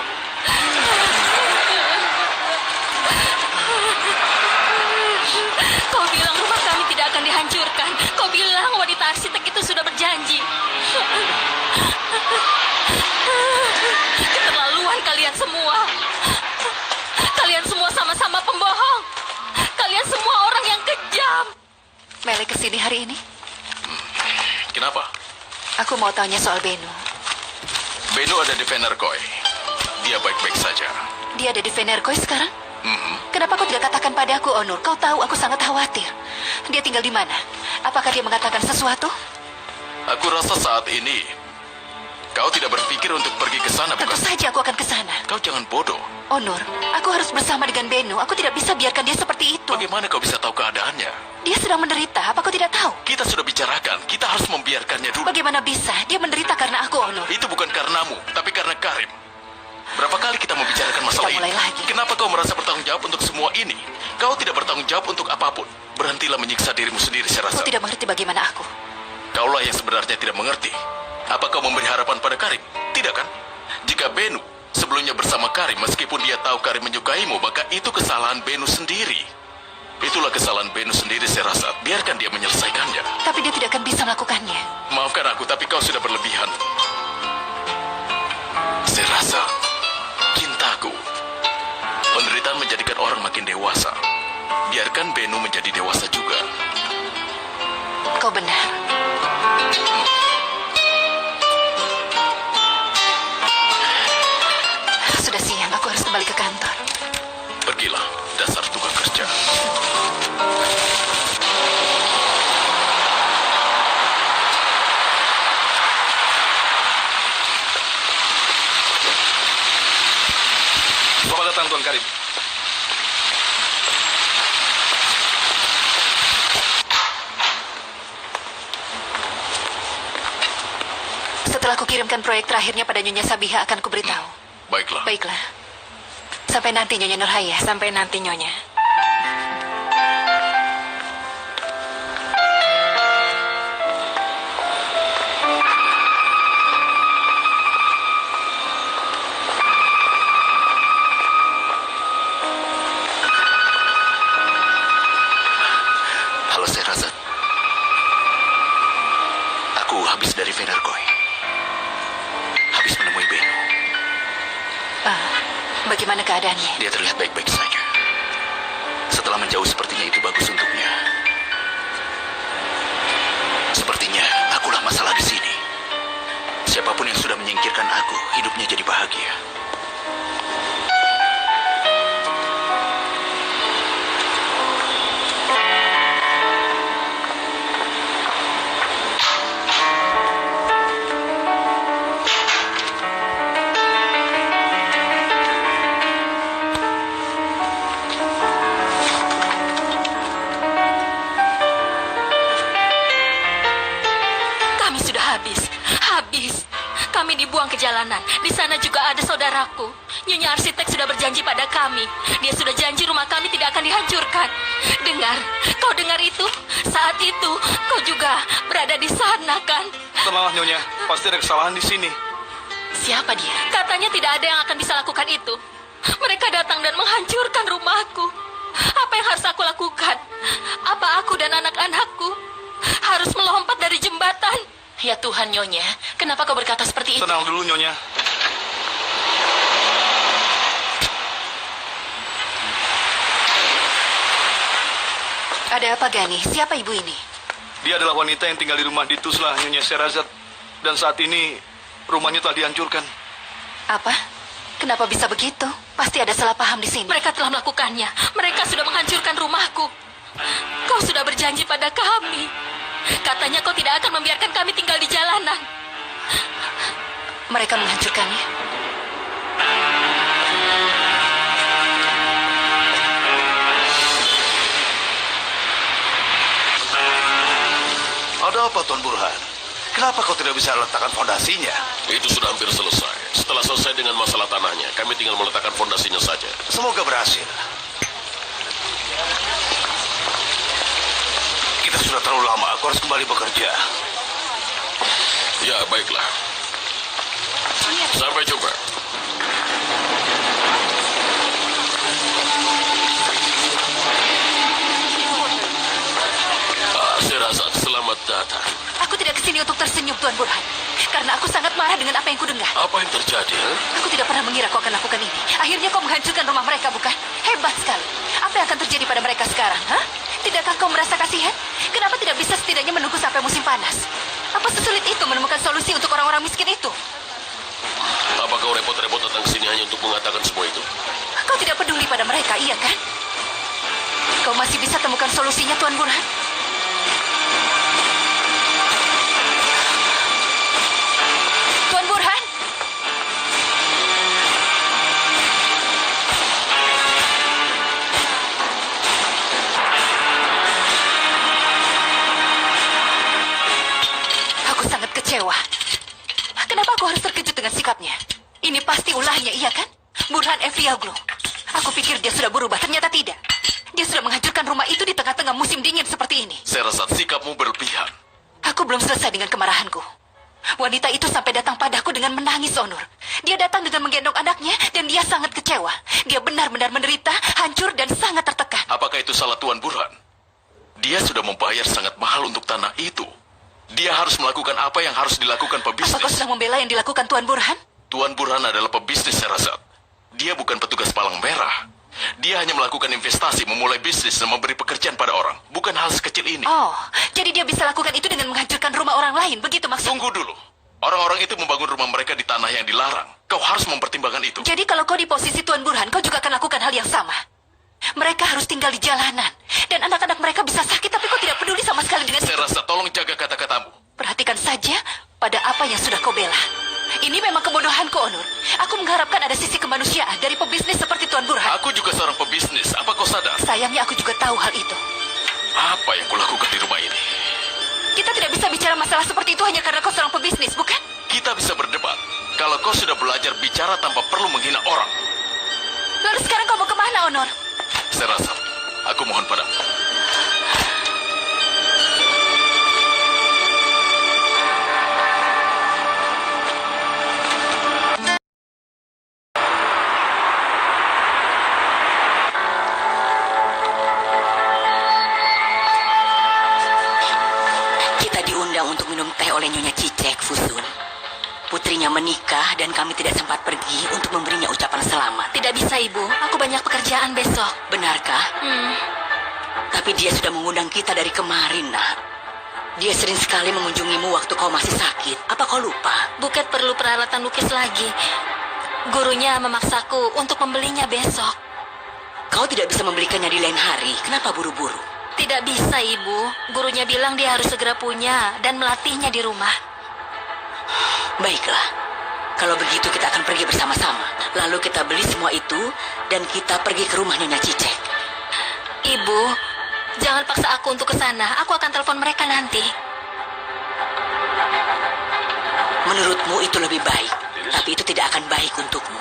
S9: Kau bilang rumah kami tidak akan dihancurkan. Kau bilang wanita arsitek itu sudah berjanji. Keterlaluan kalian semua. Kalian semua sama-sama pembohong. Kalian semua orang yang kejam. Mele kesini hari ini?
S1: Kenapa?
S19: Aku mau tanya soal Benu.
S1: Benu ada di Venerkoi. Dia baik-baik saja.
S19: Dia ada di Venerkoi sekarang? Kenapa kau tidak katakan padaku, Onur? Kau tahu aku sangat khawatir. Dia tinggal di mana? Apakah dia mengatakan sesuatu?
S1: Aku rasa saat ini kau tidak berpikir untuk pergi ke sana, bukan?
S19: Tentu saja aku akan ke sana.
S1: Kau jangan bodoh.
S19: Onur, aku harus bersama dengan Benu. Aku tidak bisa biarkan dia seperti itu.
S1: Bagaimana kau bisa tahu keadaannya?
S19: Dia sedang menderita. Apa kau tidak tahu?
S1: Kita sudah bicarakan. Kita harus membiarkannya dulu.
S19: Bagaimana bisa? Dia menderita karena aku, Onur.
S1: Itu bukan karenamu, tapi karena Karim. Berapa kali kita membicarakan masalah
S19: Kita mulai
S1: ini?
S19: lagi.
S1: Kenapa kau merasa bertanggung jawab untuk semua ini? Kau tidak bertanggung jawab untuk apapun. Berhentilah menyiksa dirimu sendiri, saya rasa.
S19: Kau tidak mengerti bagaimana aku.
S1: Kaulah yang sebenarnya tidak mengerti. Apa kau memberi harapan pada Karim? Tidak kan? Jika Benu sebelumnya bersama Karim, meskipun dia tahu Karim menyukaimu, maka itu kesalahan Benu sendiri. Itulah kesalahan Benu sendiri, saya rasa. Biarkan dia menyelesaikannya.
S19: Tapi dia tidak akan bisa melakukannya.
S1: Maafkan aku, tapi kau sudah berlebihan. Saya rasa cintaku, penderitaan menjadikan orang makin dewasa. Biarkan Benu menjadi dewasa juga.
S19: Kau benar. Sudah siang, aku harus kembali ke kantor.
S1: Pergilah, dasar tukang kerja.
S7: Selamat datang, Tuan Karim.
S19: Setelah kukirimkan proyek terakhirnya pada Nyonya Sabiha akan kuberitahu.
S1: Baiklah.
S19: Baiklah. Sampai nanti, Nyonya Nurhaya. Sampai nanti, Nyonya.
S12: Halo, Sherazad. Aku habis dari Venerkoi. Habis menemui Benu.
S19: Bagaimana keadaannya?
S12: Dia terlihat baik-baik saja. Setelah menjauh sepertinya itu bagus untuknya. Sepertinya akulah masalah di sini. Siapapun yang sudah menyingkirkan aku, hidupnya jadi bahagia.
S19: Kami sudah habis. Kami dibuang ke jalanan. Di sana juga ada saudaraku. Nyonya arsitek sudah berjanji pada kami. Dia sudah janji rumah kami tidak akan dihancurkan. Dengar, kau dengar itu? Saat itu, kau juga berada di sana, kan?
S7: Tenanglah, Nyonya. Pasti ada kesalahan di sini.
S19: Siapa dia? Katanya tidak ada yang akan bisa lakukan itu. Mereka datang dan menghancurkan rumahku. Apa yang harus aku lakukan? Apa aku dan anak-anakku harus melompat dari jembatan? Ya Tuhan, Nyonya, kenapa kau berkata seperti itu?
S7: Tenang dulu, Nyonya.
S19: Ada apa, Gani? Siapa ibu ini?
S7: Dia adalah wanita yang tinggal di rumah di Tuzla, Nyonya Sherazad. Dan saat ini, rumahnya telah dihancurkan.
S19: Apa? Kenapa bisa begitu? Pasti ada salah paham di sini. Mereka telah melakukannya. Mereka sudah menghancurkan rumahku. Kau sudah berjanji pada kami. Katanya kau tidak akan membiarkan kami tinggal di jalanan. Mereka menghancurkannya.
S6: Ada apa, Tuan Burhan? Kenapa kau tidak bisa letakkan fondasinya?
S10: Itu sudah hampir selesai. Setelah selesai dengan masalah tanahnya, kami tinggal meletakkan fondasinya saja.
S6: Semoga berhasil. Kita sudah terlalu lama. Aku harus kembali bekerja.
S10: Ya, baiklah. Sampai jumpa. Sherazad, selamat datang.
S19: Aku tidak kesini untuk tersenyum, Tuan Burhan. Karena aku sangat marah dengan apa yang kudengar.
S10: Apa yang terjadi?
S19: Aku tidak pernah mengira kau akan lakukan ini. Akhirnya kau menghancurkan rumah mereka, bukan? Hebat sekali. Apa yang akan terjadi pada mereka sekarang, ha? Tidakkah kau merasa kasihan? Kenapa tidak bisa setidaknya menunggu sampai musim panas?
S9: Apa sesulit itu menemukan solusi untuk orang-orang miskin itu?
S10: Apa kau repot-repot datang ke sini hanya untuk mengatakan semua itu?
S9: Kau tidak peduli pada mereka, iya kan? Kau masih bisa temukan solusinya, Tuan Burhan? Tuan Burhan? Aku sangat kecewa. Kenapa aku harus terkejut dengan sikapnya? Ini pasti ulahnya, iya kan? Burhan Efiaglu. Aku pikir dia sudah berubah, ternyata tidak. Dia sudah menghancurkan rumah itu di tengah-tengah musim dingin seperti ini.
S10: Saya rasa sikapmu berlebihan.
S9: Aku belum selesai dengan kemarahanku. Wanita itu sampai datang padaku dengan menangis, Onur. Dia datang dengan menggendong anaknya dan dia sangat kecewa. Dia benar-benar menderita, hancur dan sangat tertekan.
S1: Apakah itu salah Tuan Burhan? Dia sudah membayar sangat mahal untuk tanah itu. Dia harus melakukan apa yang harus dilakukan pebisnis.
S9: Apa kau sedang membela yang dilakukan Tuan Burhan?
S1: Tuan Burhan adalah pebisnis, saya rasa. Dia bukan petugas palang merah. Dia hanya melakukan investasi, memulai bisnis, dan memberi pekerjaan pada orang. Bukan hal sekecil ini.
S9: Oh, jadi dia bisa lakukan itu dengan menghancurkan rumah orang lain, begitu maksudnya?
S1: Tunggu dulu. Orang-orang itu membangun rumah mereka di tanah yang dilarang. Kau harus mempertimbangkan itu.
S9: Jadi kalau kau di posisi Tuan Burhan, kau juga akan lakukan hal yang sama. Mereka harus tinggal di jalanan. Dan anak-anak mereka bisa sakit, tapi kau tidak peduli sama sekali dengan
S1: Saya
S9: itu.
S1: rasa tolong jaga kata-katamu.
S9: Perhatikan saja pada apa yang sudah kau bela. Ini memang kebodohanku, Onur. Aku mengharapkan ada sisi kemanusiaan dari pebisnis seperti Tuan Burhan.
S1: Aku juga seorang pebisnis. Apa kau sadar?
S9: Sayangnya aku juga tahu hal itu.
S1: Apa yang kulakukan di rumah ini?
S9: Kita tidak bisa bicara masalah seperti itu hanya karena kau seorang pebisnis, bukan?
S1: Kita bisa berdebat. Kalau kau sudah belajar bicara tanpa perlu menghina orang.
S9: Lalu sekarang kau mau kemana, Onur?
S1: Saya rasa, aku mohon padamu.
S9: Kita diundang untuk minum teh oleh Nyonya Cicek, Fusun. Putrinya menikah dan kami tidak sempat pergi untuk memberinya ucapan selamat. Tidak bisa, Ibu. Aku banyak pekerjaan besok. Benarkah? Tapi dia sudah mengundang kita dari kemarin, nak. Dia sering sekali mengunjungimu waktu kau masih sakit. Apa kau lupa? Buket perlu peralatan lukis lagi. Gurunya memaksaku untuk membelinya besok. Kau tidak bisa membelikannya di lain hari. Kenapa buru-buru? Tidak bisa, Ibu. Gurunya bilang dia harus segera punya dan melatihnya di rumah. Baiklah. Kalau begitu kita akan pergi bersama-sama. Lalu kita beli semua itu dan kita pergi ke rumah Nyonya Cicek. Ibu, jangan paksa aku untuk ke sana. Aku akan telepon mereka nanti. Menurutmu itu lebih baik, tapi itu tidak akan baik untukmu.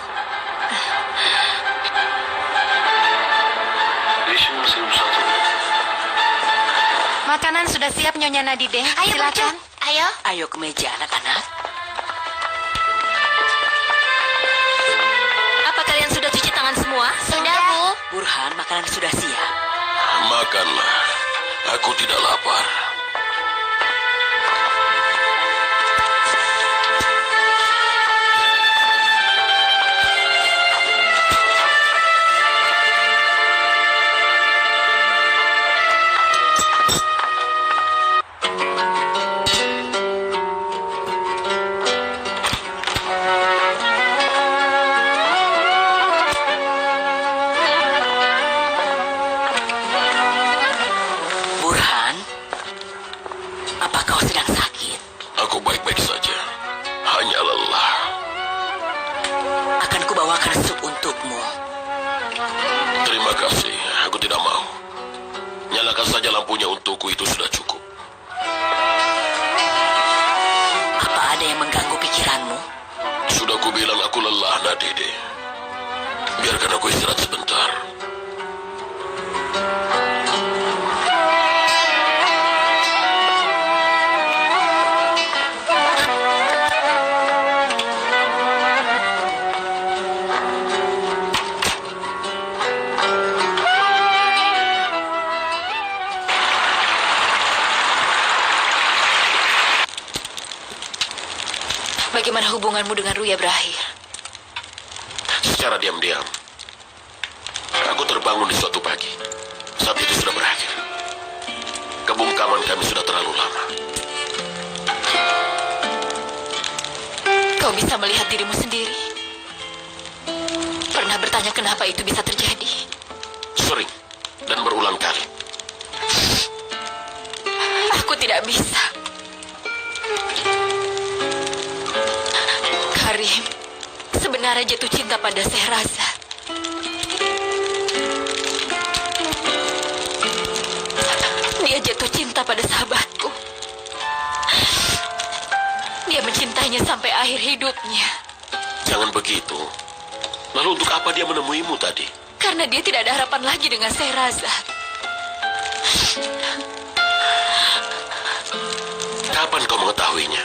S9: Makanan sudah siap, Nyonya Nadide.
S3: Ayo,
S9: silakan.
S3: Ayo.
S9: Ayo ke meja, anak-anak. Apa kalian sudah cuci tangan semua?
S3: Sudah, Bu.
S9: Burhan, makanan sudah siap.
S10: Makanlah. Aku tidak lapar.
S9: Burhan, apa kau sedang sakit?
S10: Aku baik-baik saja. Hanya lelah.
S9: Akan kubawakan sup untukmu.
S10: Terima kasih. Aku tidak mau. Nyalakan saja lampunya untukku, itu sudah cukup.
S9: Apa ada yang mengganggu pikiranmu?
S10: Sudah kubilang aku lelah, Nadide. Biarkan aku istirahat sebentar.
S9: Bagaimana hubunganmu dengan Ruya berakhir?
S10: Secara diam-diam, aku terbangun di suatu pagi. Saat itu sudah berakhir. Kebungkaman kami sudah terlalu lama.
S9: bisa melihat dirimu sendiri? Pernah bertanya kenapa itu bisa terjadi?
S10: Sering dan berulang kali.
S9: Aku tidak bisa. Karim sebenarnya jatuh cinta pada Sehrazad. Dia jatuh cinta pada sahabatku. Dia mencintainya sampai akhir hidupnya.
S10: Jangan begitu. Lalu untuk apa dia menemuimu tadi?
S9: Karena dia tidak ada harapan lagi dengan Sehrazad.
S10: Kapan kau mengetahuinya?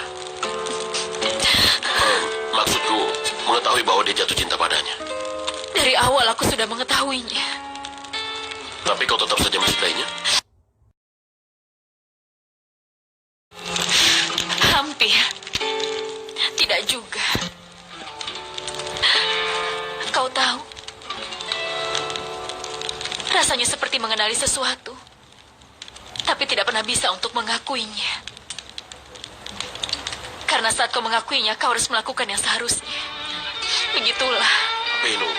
S10: Maksudku, mengetahui bahwa dia jatuh cinta padanya.
S9: Dari awal aku sudah mengetahuinya.
S10: Tapi kau tetap saja mencintainya?
S9: Hampir. Tidak juga. Kau tahu, rasanya seperti mengenali sesuatu, tapi tidak pernah bisa untuk mengakuinya. Karena saat kau mengakuinya, kau harus melakukan yang seharusnya. Begitulah.
S10: Beno,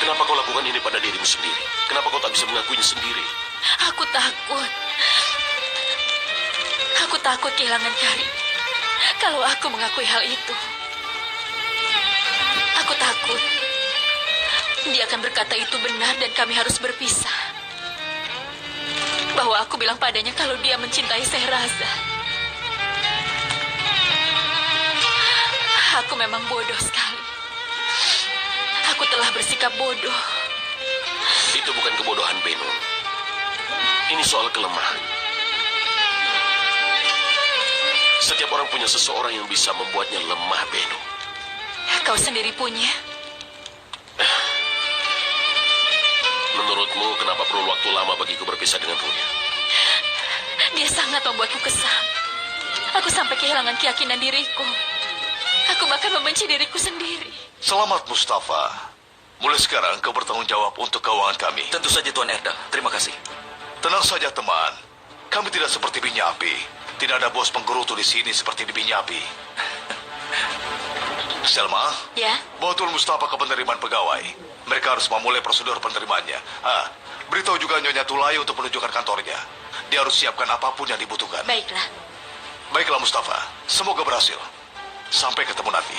S10: kenapa kau lakukan ini pada dirimu sendiri? Kenapa kau tak bisa mengakuinya sendiri?
S9: Aku takut. Aku takut kehilangan Karim. Kalau aku mengakui hal itu, aku takut dia akan berkata itu benar dan kami harus berpisah. Bahwa aku bilang padanya kalau dia mencintai Sehrazad. Aku memang bodoh sekali. Aku telah bersikap bodoh.
S10: Itu bukan kebodohan, Beno. Ini soal kelemahan. Setiap orang punya seseorang yang bisa membuatnya lemah, Beno.
S9: Kau sendiri punya.
S10: Menurutmu, kenapa perlu waktu lama bagiku berpisah dengan Runia?
S9: Dia sangat membuatku kesal. Aku sampai kehilangan keyakinan diriku. Aku bahkan membenci diriku sendiri.
S6: Selamat, Mustafa. Mulai sekarang kau bertanggung jawab untuk keuangan kami.
S11: Tentu saja, Tuan Erdal. Terima kasih.
S6: Tenang saja, teman. Kami tidak seperti Binyapi. Tidak ada bos penggerutu di sini seperti di Binyapi. Selma?
S9: Ya?
S6: Bawa Tuan Mustafa ke penerimaan pegawai. Mereka harus memulai prosedur penerimaannya. Beritahu juga Nyonya Tulay untuk menunjukkan kantornya. Dia harus siapkan apapun yang dibutuhkan.
S9: Baiklah.
S6: Baiklah, Mustafa. Semoga berhasil. Sampai ketemu nanti.